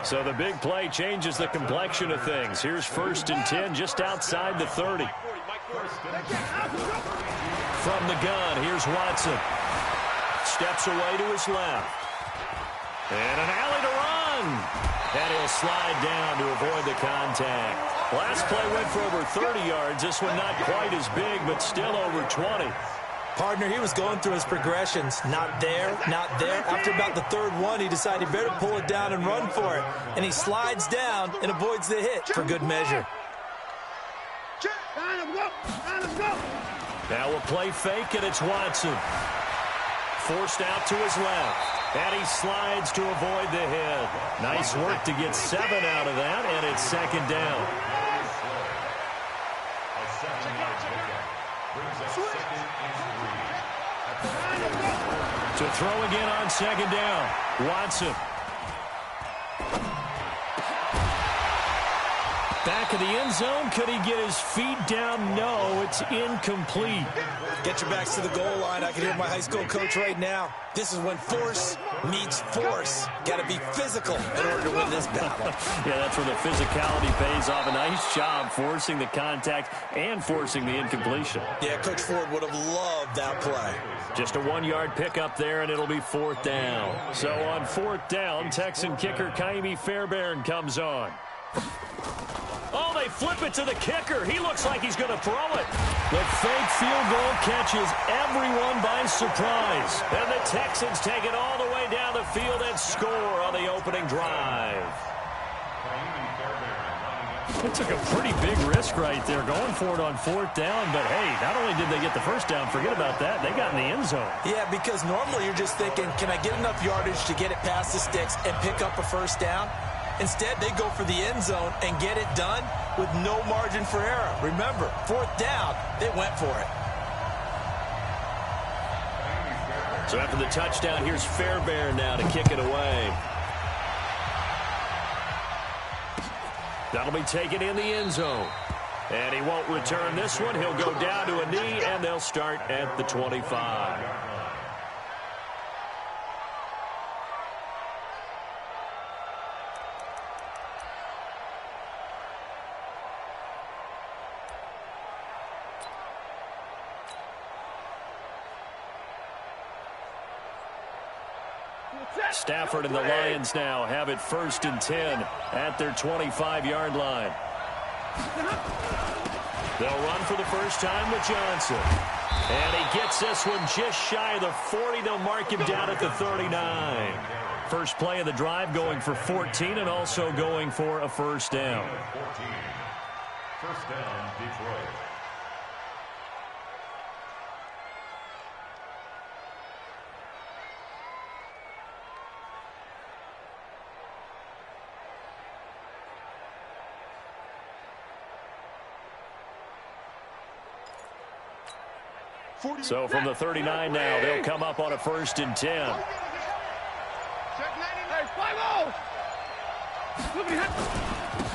So the big play changes the complexion of things. Here's 1st and 10 just outside the 30. From the gun, here's Watson. Steps away to his left. And an alley to run. And he'll slide down to avoid the contact. Last play went for over 30 yards. This one not quite as big, but still over 20. Partner, he was going through his progressions. Not there, not there. After about the 3rd one, he decided he better pull it down and run for it. And he slides down and avoids the hit for good measure. Now a play fake, and it's Watson. Forced out to his left. And he slides to avoid the hit. Nice work to get 7 out of that, and it's 2nd down. To throw again on 2nd down. Watson. Back of the end zone. Could he get his feet down? No, it's incomplete. Get your backs to the goal line. I can hear my high school coach right now. This is when force meets force. Got to be physical in order to win this battle. Yeah, that's where the physicality pays off. A nice job forcing the contact and forcing the incompletion. Yeah, Coach Ford would have loved that play. Just a 1-yard pickup there, and it'll be 4th down. So on 4th down, Texan kicker Kaimi Fairbairn comes on. Oh, they flip it to the kicker. He looks like he's going to throw it. The fake field goal catches everyone by surprise. And the Texans take it all the way down the field and score on the opening drive. They took a pretty big risk right there going for it on 4th down. But, hey, not only did they get the 1st down, forget about that, they got in the end zone. Yeah, because normally you're just thinking, can I get enough yardage to get it past the sticks and pick up a 1st down? Instead, they go for the end zone and get it done with no margin for error. Remember, 4th down, they went for it. So after the touchdown, here's Fairbairn now to kick it away. That'll be taken in the end zone. And he won't return this one. He'll go down to a knee, and they'll start at the 25. Stafford and the Lions now have it 1st and 10 at their 25-yard line. They'll run for the first time with Johnson. And he gets this one just shy of the 40. They'll mark him down at the 39. First play of the drive going for 14 and also going for a 1st down. 1st down, Detroit. So from the 39 now, they'll come up on a 1st and 10.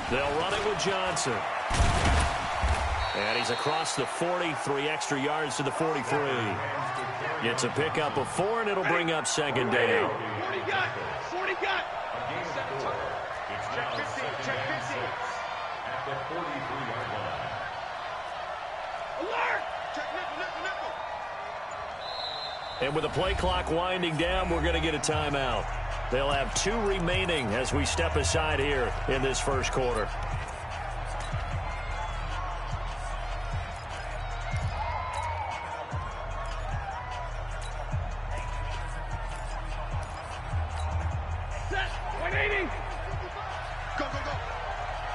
They'll run it with Johnson. And he's across the 40, 3 extra yards to the 43. Gets a pickup of 4, and it'll bring up 2nd down. 40 got. 40 got. It's now 2nd and 6 at the 43-yard line. Alert! Check nickel. And with the play clock winding down, we're going to get a timeout. They'll have 2 remaining as we step aside here in this 1st quarter. Set. 180. Go.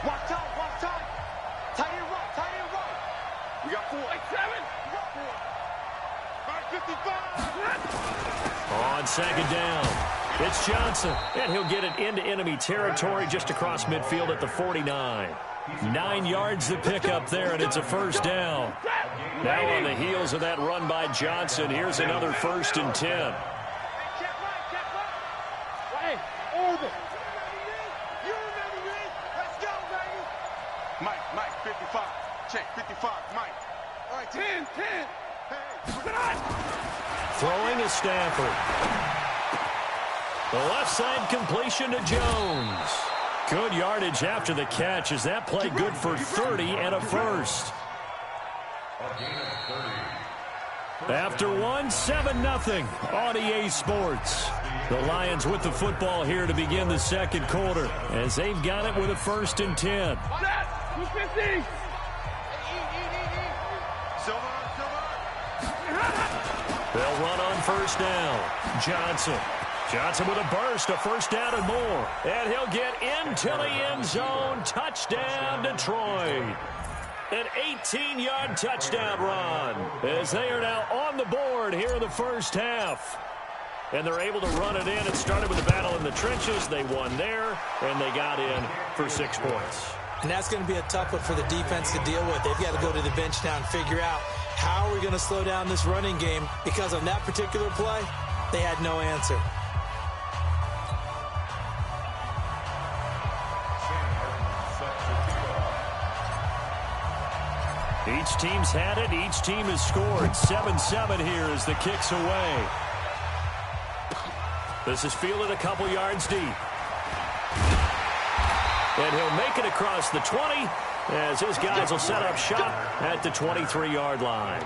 Watch out. Tight end right. We got 4. 7. We got 4. 55. On 2nd down, it's Johnson, and he'll get it into enemy territory just across midfield at the 49. 9 yards to pick up there, and it's a 1st down. Now on the heels of that run by Johnson, here's another 1st and 10. Hey, over. You remember me? Let's go, baby. Mike, 55. Check, 55, Mike. All right, 10. Throwing is Stafford. The left side completion to Jones. Good yardage after the catch as that play good for 30 and a first. After 7-0 on EA Sports. The Lions with the football here to begin the second quarter as they've got it with a 1st and 10. They'll run on 1st down. Johnson with a burst, a 1st down and more. And he'll get into the end zone. Touchdown, Detroit. An 18-yard touchdown run as they are now on the board here in the first half. And they're able to run it in. It started with a battle in the trenches. They won there, and they got in for 6 points. And that's going to be a tough one for the defense to deal with. They've got to go to the bench now and figure out how are we going to slow down this running game, because on that particular play, they had no answer. Each team's had it. Each team has scored. 7-7 here as the kick's away. This is fielded a couple yards deep. And he'll make it across the 20 as his guys will set up shop at the 23-yard line.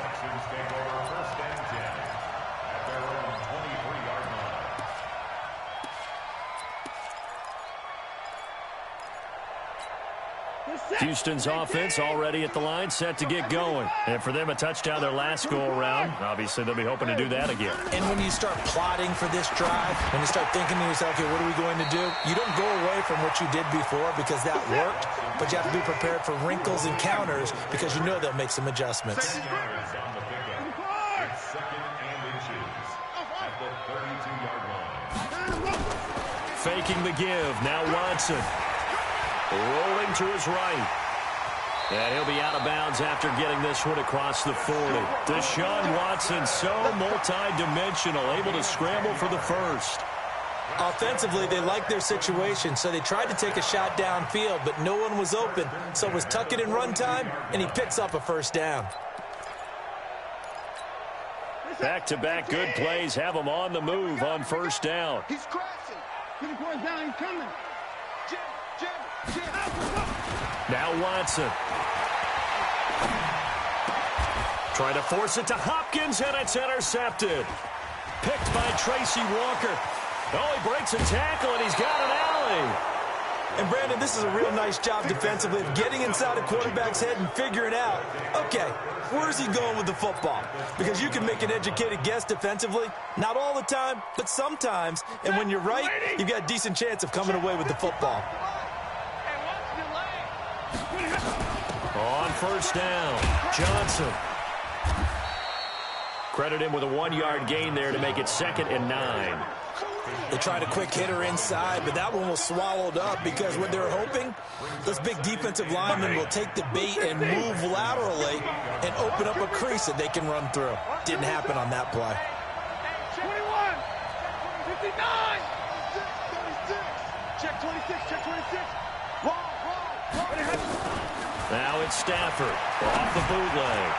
Houston's offense already at the line, set to get going. And for them, a touchdown their last go-around. Obviously, they'll be hoping to do that again. And when you start plotting for this drive, when you start thinking to yourself, okay, what are we going to do? You don't go away from what you did before because that worked, but you have to be prepared for wrinkles and counters because you know they'll make some adjustments. Faking the give. Now Watson. Rolling to his right. And he'll be out of bounds after getting this one across the 40. Deshaun Watson, so multi-dimensional, able to scramble for the first. Offensively, they liked their situation, so they tried to take a shot downfield, but no one was open. So it was tuck it in run time, and he picks up a 1st down. Back-to-back good plays have him on the move on 1st down. He's crashing. Get the boys down. He's coming. Now Watson. Trying to force it to Hopkins, and it's intercepted. Picked by Tracy Walker. Oh, he breaks a tackle, and he's got an alley. And, Brandon, this is a real nice job defensively of getting inside a quarterback's head and figuring out, okay, where's he going with the football? Because you can make an educated guess defensively, not all the time, but sometimes. And when you're right, you've got a decent chance of coming away with the football. On 1st down, Johnson. Credit him with a 1-yard gain there to make it 2nd and 9. They tried a quick hitter inside, but that one was swallowed up because what they're hoping, those big defensive linemen will take the bait and move laterally and open up a crease that they can run through. Didn't happen on that play. 21, 59, check 26, check 26. Now it's Stafford off the bootleg.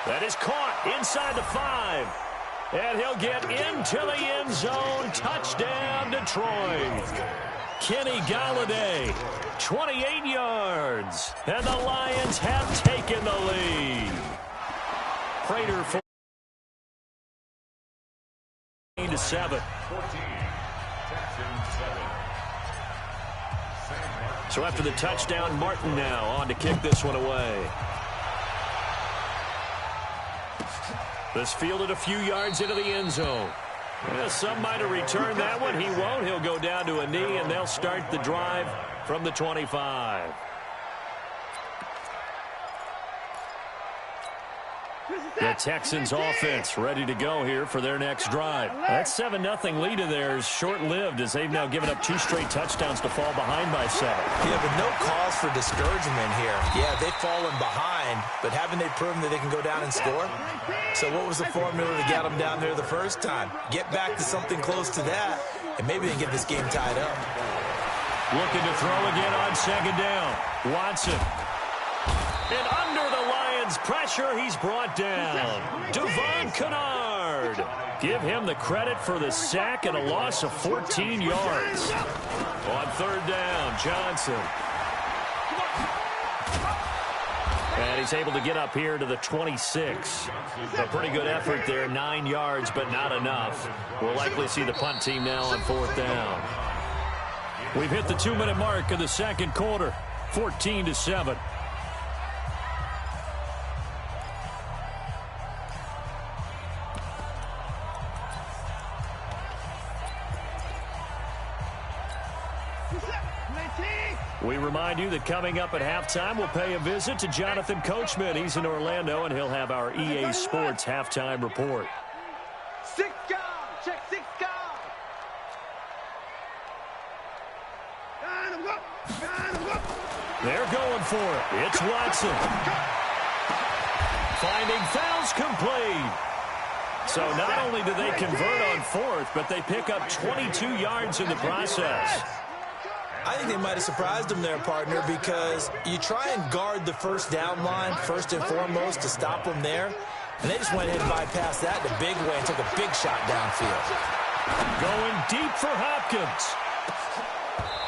That is caught inside the 5. And he'll get into the end zone. Touchdown, Detroit. Kenny Galladay, 28 yards. And the Lions have taken the lead. Prater 14-7. So after the touchdown, Martin now on to kick this one away. This fielded a few yards into the end zone. Well, some might have returned that one. He won't. He'll go down to a knee, and they'll start the drive from the 25. The Texans offense ready to go here for their next drive. That 7-0 lead of theirs short-lived as they've now given up 2 straight touchdowns to fall behind by 7. Yeah, but no cause for discouragement here. Yeah, they've fallen behind, but haven't they proven that they can go down and score? So what was the formula to get them down there the first time? Get back to something close to that, and maybe they can get this game tied up. Looking to throw again on 2nd down. Watson. And under the Lions Hopkins, pressure, he's brought down. Devon Kennard. Give him the credit for the sack and a loss of 14 yards. On third down, Johnson. And he's able to get up here to the 26. A pretty good effort there, 9 yards, but not enough. We'll likely see the punt team now on fourth down. We've hit the 2-minute mark of the second quarter, 14-7. We remind you that coming up at halftime, we'll pay a visit to Jonathan Coachman. He's in Orlando, and he'll have our EA Sports halftime report. 6 guard, check 6 guard. They're going for it. It's Watson. Finding fouls complete. So not only do they convert on fourth, but they pick up 22 yards in the process. I think they might have surprised him there, partner, because you try and guard the first down line first and foremost to stop them there, and they just went ahead and bypassed that in a big way and took a big shot downfield. Going deep for Hopkins.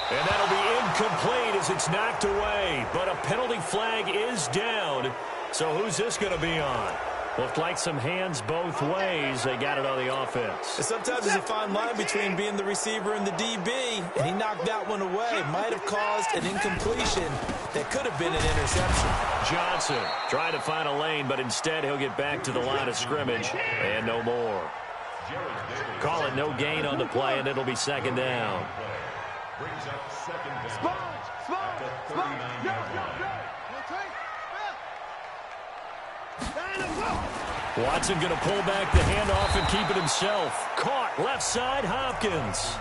And that'll be incomplete as it's knocked away, but a penalty flag is down. So who's this going to be on? Looked like some hands both ways. They got it on the offense. And sometimes there's a fine line between being the receiver and the DB, and he knocked that one away. Might have caused an incompletion that could have been an interception. Johnson trying to find a lane, but instead he'll get back to the line of scrimmage and no more. Call it no gain on the play, and it'll be second down. Brings up second down. Sponge, At the 39-yard line. Watson going to pull back the handoff and keep it himself. Caught left side, Hopkins.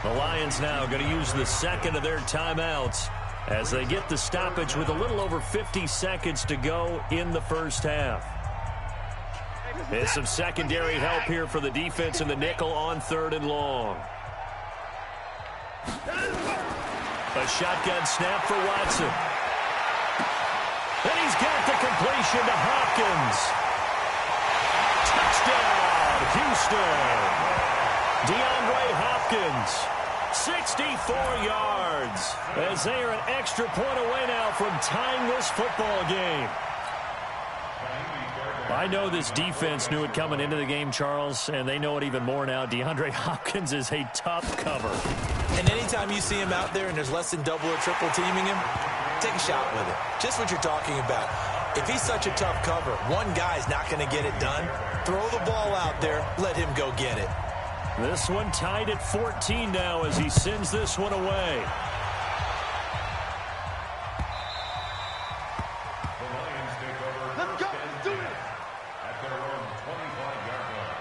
The Lions now going to use the second of their timeouts as they get the stoppage with a little over 50 seconds to go in the first half. There's some secondary help here for the defense in the nickel on third and long. A shotgun snap for Watson. And he's got the completion to Hopkins. Touchdown, Houston. DeAndre Hopkins, 64 yards, as they are an extra point away now from tying this football game. I know this defense knew it coming into the game, Charles, and they know it even more now. DeAndre Hopkins is a tough cover. And anytime you see him out there and there's less than double or triple teaming him, take a shot with it. Just what you're talking about. If he's such a tough cover, one guy's not going to get it done. Throw the ball out there. Let him go get it. This one tied at 14 now as he sends this one away. The Lions take over first and 10 at their own 25-yard line.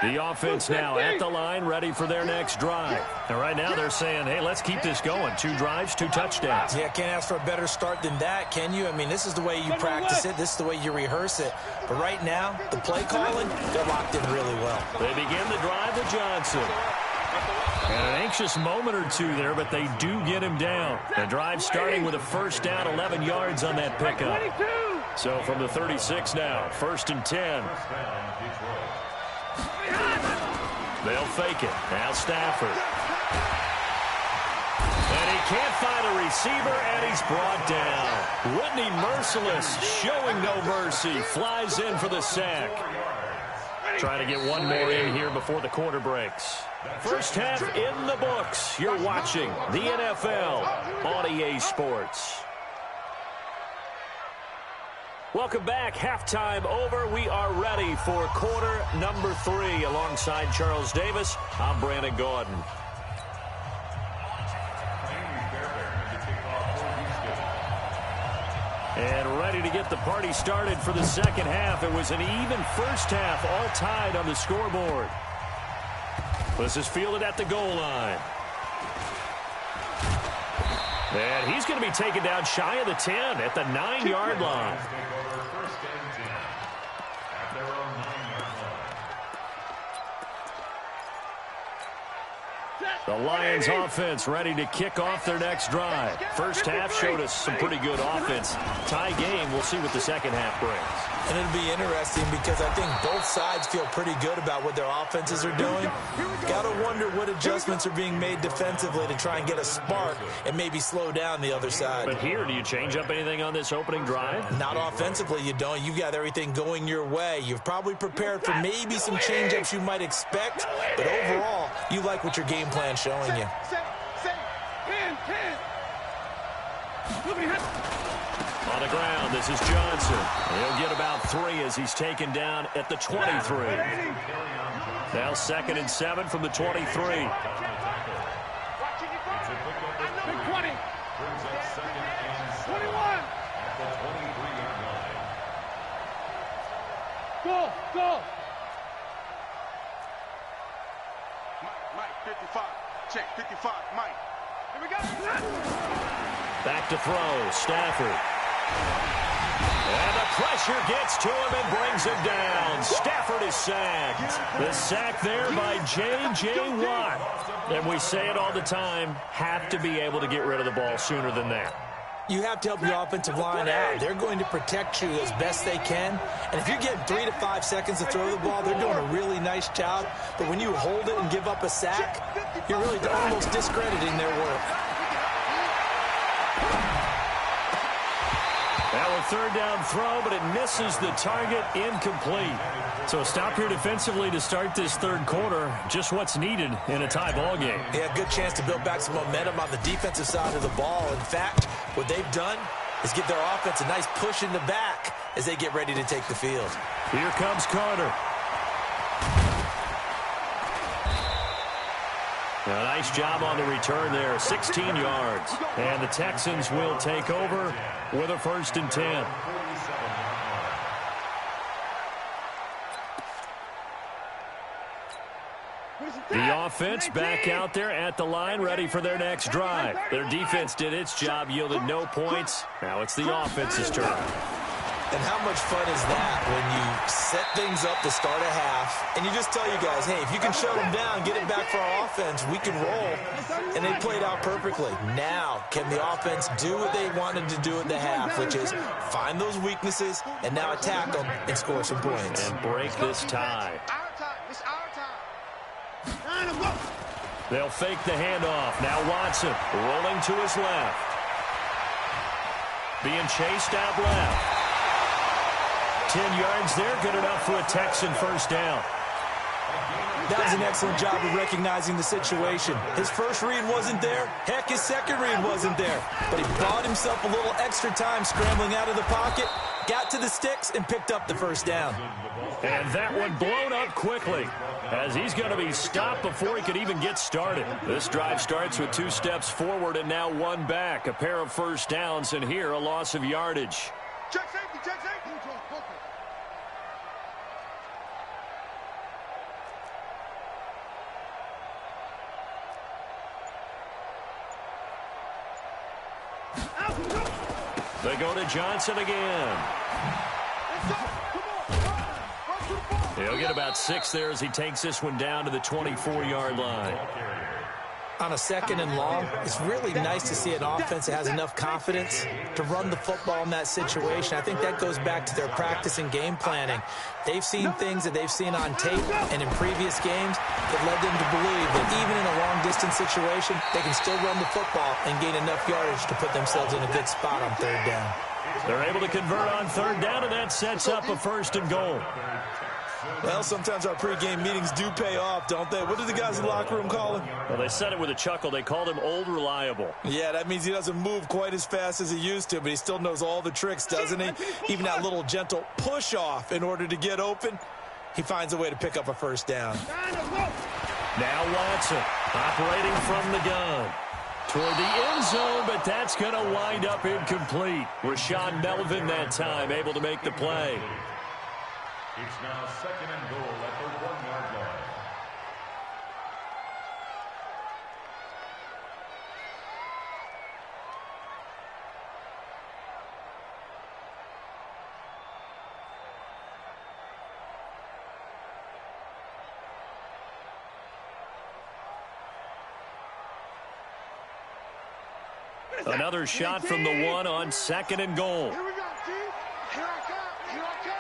The offense now at the line, ready for their next drive. And right now they're saying, hey, let's keep this going. 2 drives, 2 touchdowns. Yeah, can't ask for a better start than that, can you? I mean, this is the way you practice it. This is the way you rehearse it. But right now, the play calling, they're locked in really well. They begin the drive with Johnson. And an anxious moment or two there, but they do get him down. The drive starting with a first down, 11 yards on that pickup. So from the 36 now, first and 10. They'll fake it. Now Stafford. And he can't find a receiver, and he's brought down. Whitney Merciless, showing no mercy, flies in for the sack. Trying to get one more in here before the quarter breaks. First half in the books. You're watching the NFL on EA Sports. Welcome back. Halftime over. We are ready for quarter number 3. Alongside Charles Davis, I'm Brandon Gordon. And ready to get the party started for the second half. It was an even first half, all tied on the scoreboard. This is fielded at the goal line. And he's going to be taken down shy of the 10 at the 9-yard line. The Lions offense ready to kick off their next drive. First half showed us some pretty good offense. Tie game, we'll see what the second half brings. And it'll be interesting because I think both sides feel pretty good about what their offenses are doing. Got to wonder what adjustments are being made defensively to try and get a spark and maybe slow down the other side. But here, do you change up anything on this opening drive? Not offensively, you don't. You've got everything going your way. You've probably prepared for maybe some change-ups you might expect, but overall, you like what your game plan's showing you. On the ground, this is Johnson. He'll get about 3 as he's taken down at the 23. Now 2nd and 7 from the 23. 20. Go. Mike, 55. Check, 55, Mike. Here we go. Back to throw, Stafford. And the pressure gets to him and brings him down. Stafford is sacked. The sack there by J.J. Watt. And we say it all the time, have to be able to get rid of the ball sooner than that. You have to help your offensive line out. They're going to protect you as best they can. And if you're getting 3 to 5 seconds to throw the ball, they're doing a really nice job. But when you hold it and give up a sack, you're really almost discrediting their work. Now a 3rd down throw, but it misses the target, incomplete. So a stop here defensively to start this 3rd quarter. Just what's needed in a tie ball game. Yeah, good chance to build back some momentum on the defensive side of the ball. In fact, what they've done is give their offense a nice push in the back as they get ready to take the field. Here comes Carter. A nice job on the return there, 16 yards. And the Texans will take over with a 1st and 10. The offense back out there at the line, ready for their next drive. Their defense did its job, yielded no points. Now it's the offense's turn. And how much fun is that when you set things up to start a half, and you just tell you guys, hey, if you can shut them down, get it back for our offense, we can roll. And they played out perfectly. Now, can the offense do what they wanted to do at the half, which is find those weaknesses and now attack them and score some points. And break this tie. They'll fake the handoff. Now Watson rolling to his left. Being chased out left. 10 yards there, good enough for a Texan 1st down. That was an excellent job of recognizing the situation. His first read wasn't there. Heck, his second read wasn't there. But he bought himself a little extra time scrambling out of the pocket, got to the sticks, and picked up the 1st down. And that one blown up quickly as he's going to be stopped before he could even get started. This drive starts with 2 steps forward and now 1 back. A pair of 1st downs, and here a loss of yardage. Check safety, check safety. They go to Johnson again. He'll get about 6 there as he takes this one down to the 24-yard line. On a 2nd and long, it's really nice to see an offense that has enough confidence to run the football in that situation. I think that goes back to their practice and game planning. They've seen things that they've seen on tape and in previous games that led them to believe that even in a long-distance situation, they can still run the football and gain enough yardage to put themselves in a good spot on 3rd down. They're able to convert on 3rd down, and that sets up a 1st and goal. Well, sometimes our pregame meetings do pay off, don't they? What did the guys in the locker room call him? Well, they said it with a chuckle. They called him Old Reliable. Yeah, that means he doesn't move quite as fast as he used to, but he still knows all the tricks, doesn't he? Even that little gentle push-off in order to get open, he finds a way to pick up a 1st down. Now Watson operating from the gun. Toward the end zone, but that's going to wind up incomplete. Rashawn Melvin that time able to make the play. It's now 2nd and goal at the 1-yard line. Another shot from the one on 2nd and goal. Here we go, G. Here I come. Here I come.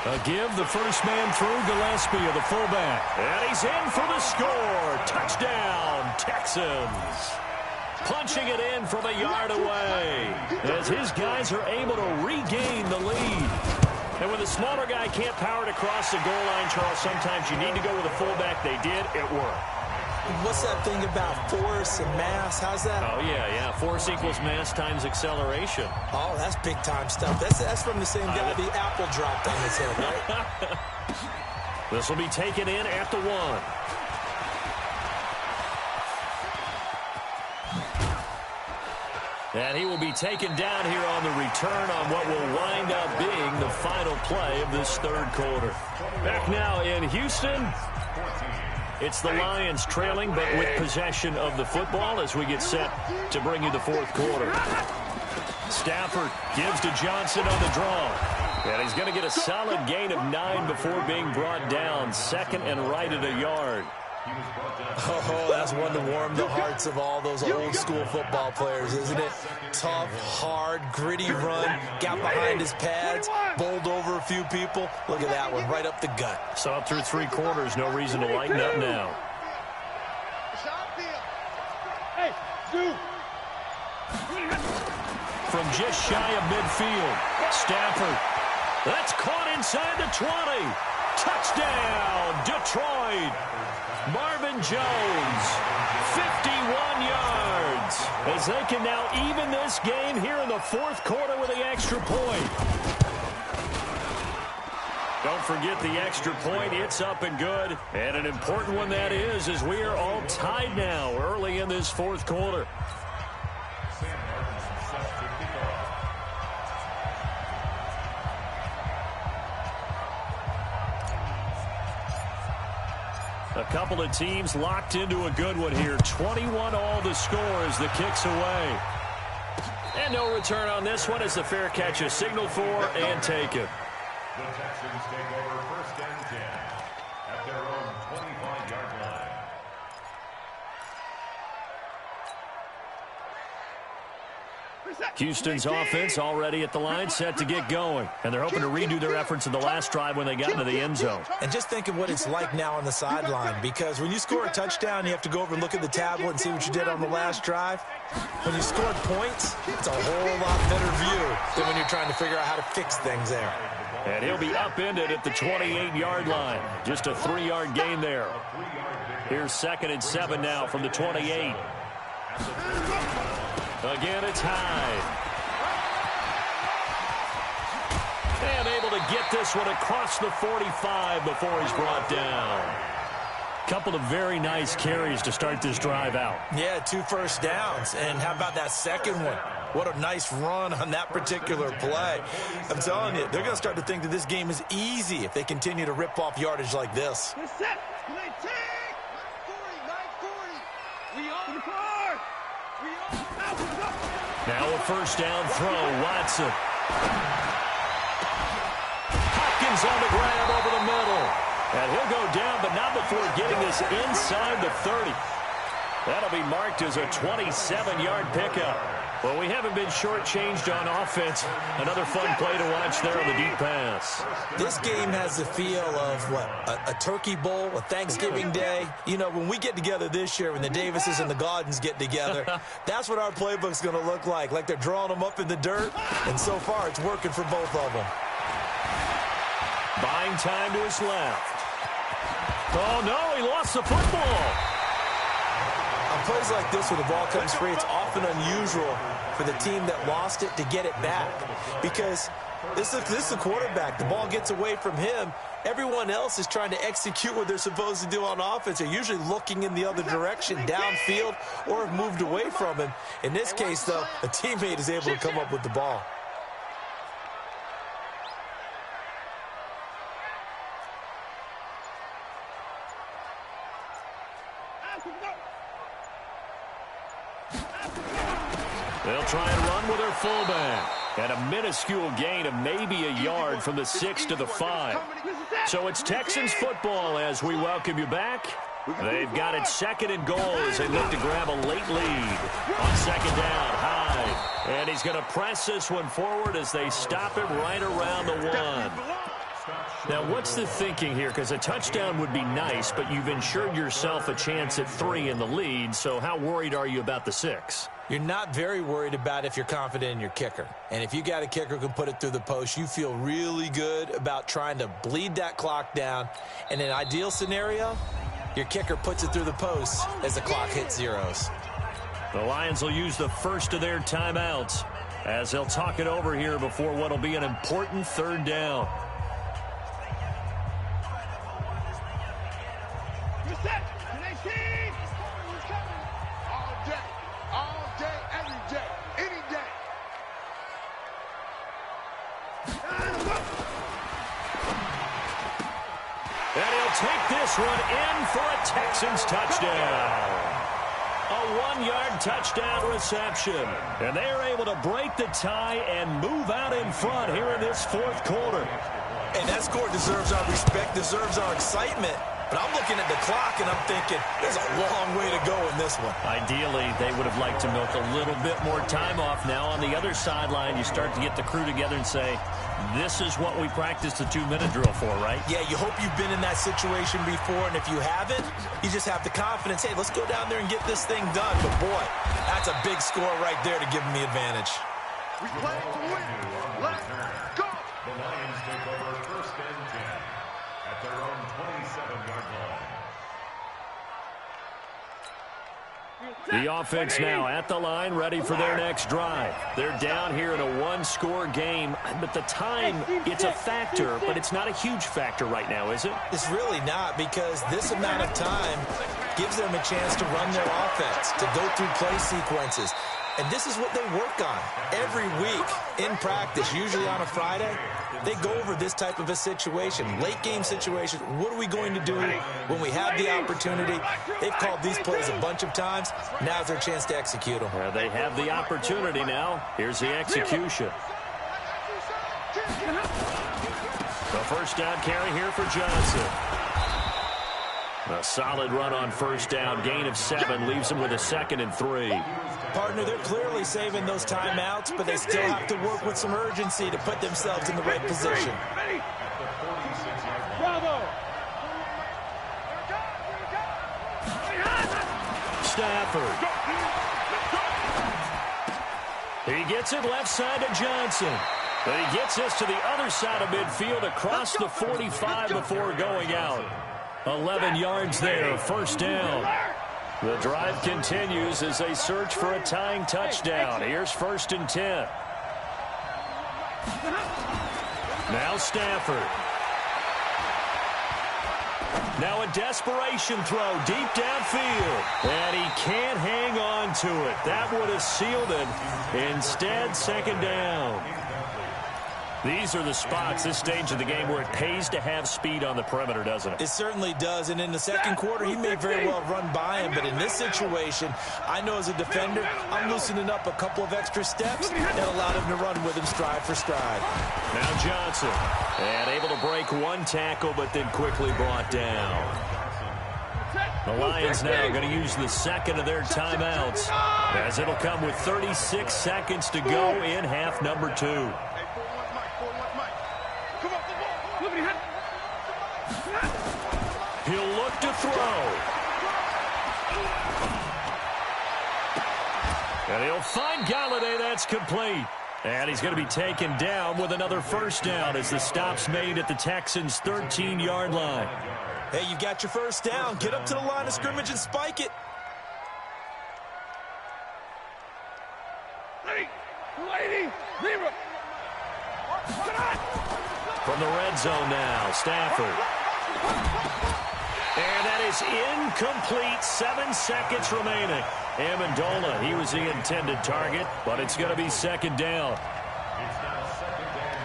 A give the first man through Gillespie of the fullback. And he's in for the score. Touchdown, Texans. Punching it in from a yard away as his guys are able to regain the lead. And when the smaller guy can't power it across the goal line, Charles, sometimes you need to go with a fullback. They did. It worked. What's that thing about force and mass? How's that? Oh, yeah. Force equals mass times acceleration. Oh, that's big-time stuff. That's from the same guy the apple dropped on his head, right? This will be taken in at the 1. And he will be taken down here on the return on what will wind up being the final play of this 3rd quarter. Back now in Houston, it's the Lions trailing, but with possession of the football as we get set to bring you the 4th quarter. Stafford gives to Johnson on the draw. And he's going to get a solid gain of 9 before being brought down. 2nd and right at a yard. Oh, that's one to warm the hearts of all those old-school football players, isn't it? Tough, hard, gritty run, got behind his pads, bowled over a few people. Look at that one, right up the gut. So up through 3 quarters, no reason to lighten up now. Hey, Zoo. From just shy of midfield, Stafford. That's caught inside the 20. Touchdown, Detroit. Marvin Jones, 51 yards, as they can now even this game here in the 4th quarter with the extra point. Don't forget the extra point. It's up and good, and an important one that is, as we are all tied now early in this 4th quarter. A couple of teams locked into a good one here. 21 all the score as the kick's away. And no return on this one as the fair catch is signaled for and taken. The Texans take over 1st and 10 at their own 25-yard line. Houston's offense already at the line, set to get going. And they're hoping to redo their efforts in the last drive when they got into the end zone. And just think of what it's like now on the sideline, because when you score a touchdown, you have to go over and look at the tablet and see what you did on the last drive. When you scored points, it's a whole lot better view than when you're trying to figure out how to fix things there. And he'll be upended at the 28-yard line. Just a 3-yard gain there. Here's 2nd and 7 now from the 28. Again, it's Hyde. And able to get this one across the 45 before he's brought down. Couple of very nice carries to start this drive out. Yeah, 2 first downs. And how about that second one? What a nice run on that particular play. I'm telling you, they're going to start to think that this game is easy if they continue to rip off yardage like this. Now a first down throw, Watson. Hopkins on the grab over the middle. And he'll go down, but not before getting this inside the 30. That'll be marked as a 27-yard pickup. Well, we haven't been shortchanged on offense. Another fun play to watch there on the deep pass. This game has the feel of, what, a turkey bowl, a Thanksgiving day. You know, when we get together this year, when the Davises and the Gaudens get together, that's what our playbook's going to look like they're drawing them up in the dirt. And so far, it's working for both of them. Buying time to his left. Oh, no, he lost the football. On plays like this where the ball comes free, it's often unusual for the team that lost it to get it back. Because this is the quarterback. The ball gets away from him. Everyone else is trying to execute what they're supposed to do on offense. They're usually looking in the other direction, downfield, or have moved away from him. In this case, though, a teammate is able to come up with the ball. They'll try and run with their fullback. And a minuscule gain of maybe a yard from the 6 to the 5. So it's Texans football as we welcome you back They've got it second and goal as they look to grab a late lead. On second down, Hyde. And he's going to press this one forward as they stop it right around the 1. Now, what's the thinking here? Because a touchdown would be nice, but you've ensured yourself a chance at 3 in the lead, so how worried are you about the 6? You're not very worried about if you're confident in your kicker. And if you got a kicker who can put it through the post, you feel really good about trying to bleed that clock down. In an ideal scenario, your kicker puts it through the post as the clock hits zeros. The Lions will use the first of their timeouts as they'll talk it over here before what will be an important third down. And he'll take this one in for a Texans touchdown. A 1-yard touchdown reception. And they are able to break the tie and move out in front here in this fourth quarter. And that score deserves our respect, deserves our excitement. But I'm looking at the clock, and I'm thinking, there's a long way to go in this one. Ideally, they would have liked to milk a little bit more time off. Now, on the other sideline, you start to get the crew together and say, this is what we practiced the 2-minute drill for, right? Yeah, you hope you've been in that situation before, and if you haven't, you just have the confidence, hey, let's go down there and get this thing done. But, boy, that's a big score right there to give them the advantage. We play to win. Let's go. The Lions take over first and 10 at their own 27-yard line. The offense now at the line, ready for their next drive. They're down here in a one-score game, but the time, it's a factor, but it's not a huge factor right now, is it? It's really not, because this amount of time gives them a chance to run their offense, to go through play sequences. And this is what they work on every week in practice, usually on a Friday. They go over this type of a situation, late game situation. What are we going to do when we have the opportunity? They've called these plays a bunch of times. Now's their chance to execute them. Well, they have the opportunity now. Here's the execution. The first down carry here for Johnson. A solid run on first down, gain of 7, leaves them with a 2nd and 3. Partner, they're clearly saving those timeouts, but they still have to work with some urgency to put themselves in the right position. Bravo. Stafford. He gets it left side to Johnson. But he gets this to the other side of midfield across the 45 before going out. 11 yards there, first down. The drive continues as they search for a tying touchdown. Here's 1st and 10. Now Stafford. Now a desperation throw deep downfield. And he can't hang on to it. That would have sealed it. Instead, 2nd down. These are the spots, this stage of the game, where it pays to have speed on the perimeter, doesn't it? It certainly does, and in the second quarter, he may very well run by him, but in this situation, I know as a defender, I'm loosening up a couple of extra steps that allowed him to run with him stride for stride. Now Johnson, and able to break one tackle, but then quickly brought down. The Lions now going to use the 2nd of their timeouts, as it'll come with 36 seconds to go in half number 2. He'll look to throw. And he'll find Galladay. That's complete. And he's going to be taken down with another first down as the stop's made at the Texans' 13-yard line. Hey, you got your first down. Get up to the line of scrimmage and spike it. Lady, Zebra. From the red zone now, Stafford. And that is incomplete. 7 seconds remaining. Amendola, he was the intended target, but it's going to be 2nd down. It's now 2nd and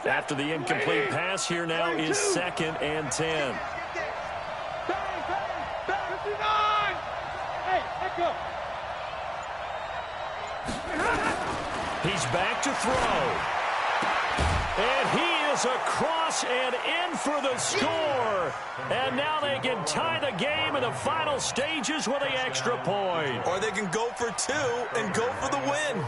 10. After the incomplete pass, here now is 2nd and 10. go. He's back to throw. And he is across and in for the score. And now they can tie the game in the final stages with the extra point. Or they can go for two and go for the win.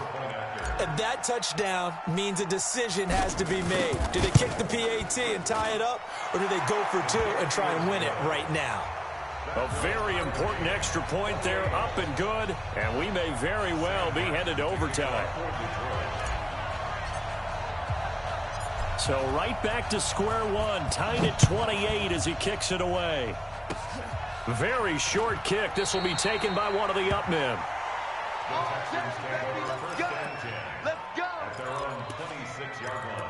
And that touchdown means a decision has to be made. Do they kick the PAT and tie it up, or do they go for two and try and win it right now? A very important extra point there, up and good, and we may very well be headed to overtime. So right back to square one, tied at 28 as he kicks it away. Very short kick. This will be taken by one of the up men. Let's go. Let's go. At their own 26-yard line.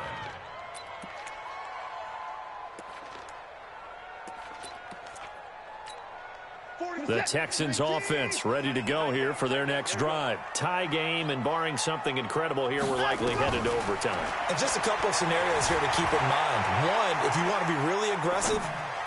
The Texans offense ready to go here for their next drive. Tie game, and barring something incredible here, we're likely headed to overtime. And just a couple of scenarios here to keep in mind. One, if you want to be really aggressive,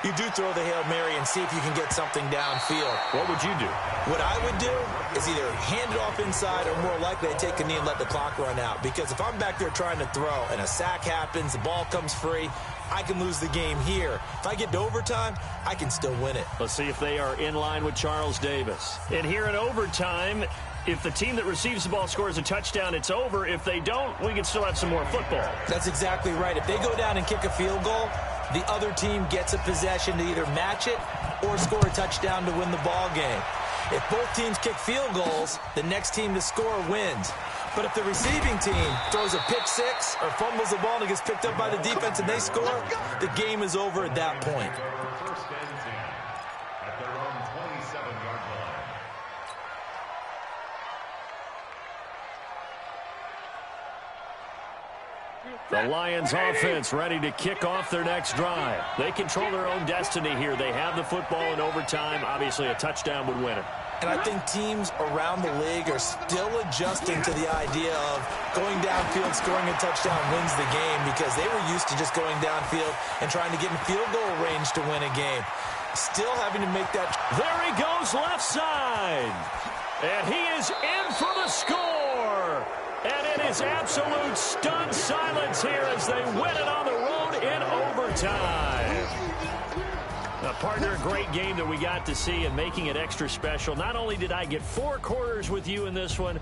you do throw the Hail Mary and see if you can get something downfield. What would you do? What I would do is either hand it off inside, or more likely I take a knee and let the clock run out. Because if I'm back there trying to throw and a sack happens, the ball comes free, I can lose the game here. If I get to overtime, I can still win it. Let's see if they are in line with Charles Davis. And here in overtime, if the team that receives the ball scores a touchdown, it's over. If they don't, we can still have some more football. That's exactly right. If they go down and kick a field goal, the other team gets a possession to either match it or score a touchdown to win the ball game. If both teams kick field goals, the next team to score wins. But if the receiving team throws a pick six or fumbles the ball and it gets picked up by the defense and they score, the game is over at that point. First and 10 at their own 27-yard line. The Lions offense ready to kick off their next drive. They control their own destiny here. They have the football in overtime. Obviously, a touchdown would win it. And I think teams around the league are still adjusting to the idea of going downfield, scoring a touchdown wins the game, because they were used to just going downfield and trying to get in field goal range to win a game. Still having to make that. There he goes left side. And he is in for the score. And it is absolute stunned silence here as they win it on the road in overtime. Partner, a great game that we got to see, and making it extra special. Not only did I get 4 quarters with you in this one,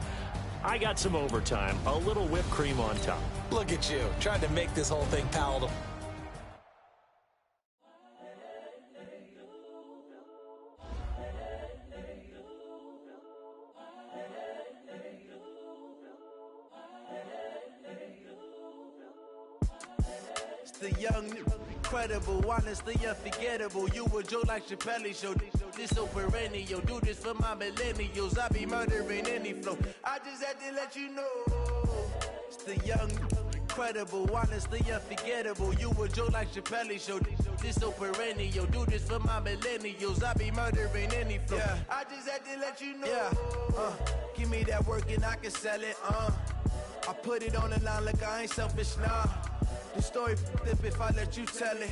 I got some overtime. A little whipped cream on top. Look at you, trying to make this whole thing palatable. The young, incredible, honestly unforgettable. You a joke like Chappelle Show. This so perennial. Do this for my millennials. I be murdering any flow. I just had to let you know. It's the young, incredible, honestly unforgettable. You a joke like Chappelle Show. This so perennial. Do this for my millennials. I be murdering any flow. Yeah. I just had to let you know. Yeah. Give me that work and I can sell it. I put it on the line like I ain't selfish, nah. The story flip if I let you tell it.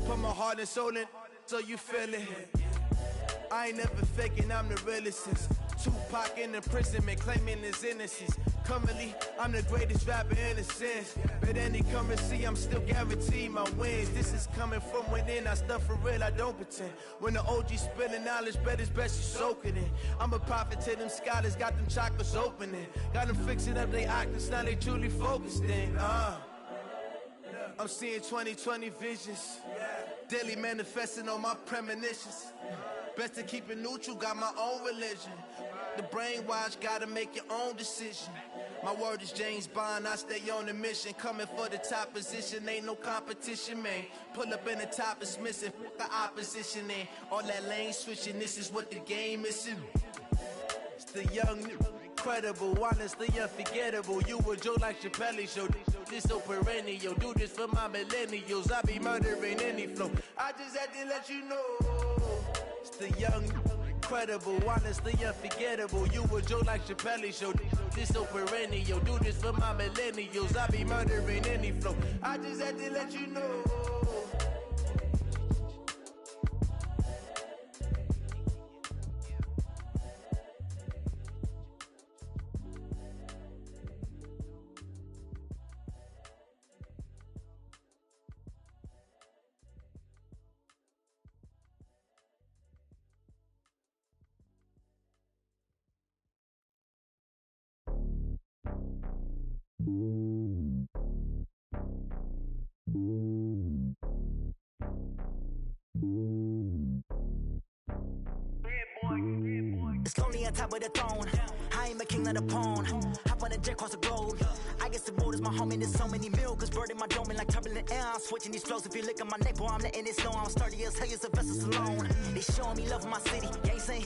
Put my heart and soul in so you feel it. I ain't never faking, I'm the realest since Tupac in imprisonment, claiming his innocence. Currently, I'm the greatest rapper in a sense. But any currency, I'm still guaranteed my wins. This is coming from within, I stuff for real, I don't pretend. When the OG spilling knowledge, bet it's best you soak it in. I'm a prophet to them scholars, got them chakras opening. Got them fixing up they octaves, now they truly focused in. I'm seeing 2020 visions. Daily manifesting on my premonitions. Best to keep it neutral, got my own religion. The brainwash, gotta make your own decision. My word is James Bond, I stay on a mission. Coming for the top position, ain't no competition, man. Pull up in the top is missing, fuck the opposition, and all that lane switching, this is what the game is. It's the young, incredible, honestly unforgettable. You a joke like Chappelle Show. This so perennial. Do this for my millennials. I be murdering any flow. I just had to let you know. It's the young, incredible, honestly unforgettable. You a joke like Chappelle Show. This so perennial. Do this for my millennials. I be murdering any flow. I just had to let you know. It's lonely on top of the throne. I ain't a king of the pawn. Hop on a jet across the globe. I guess the board is my home and there's so many milk. Cause bird in my dome and like turbulent air. I'm switching these flows. If you look at my neck, boy, I'm letting it slow. I'm sturdy as hell, as a vessel alone. They showing me love in my city. Yeah, ain't saying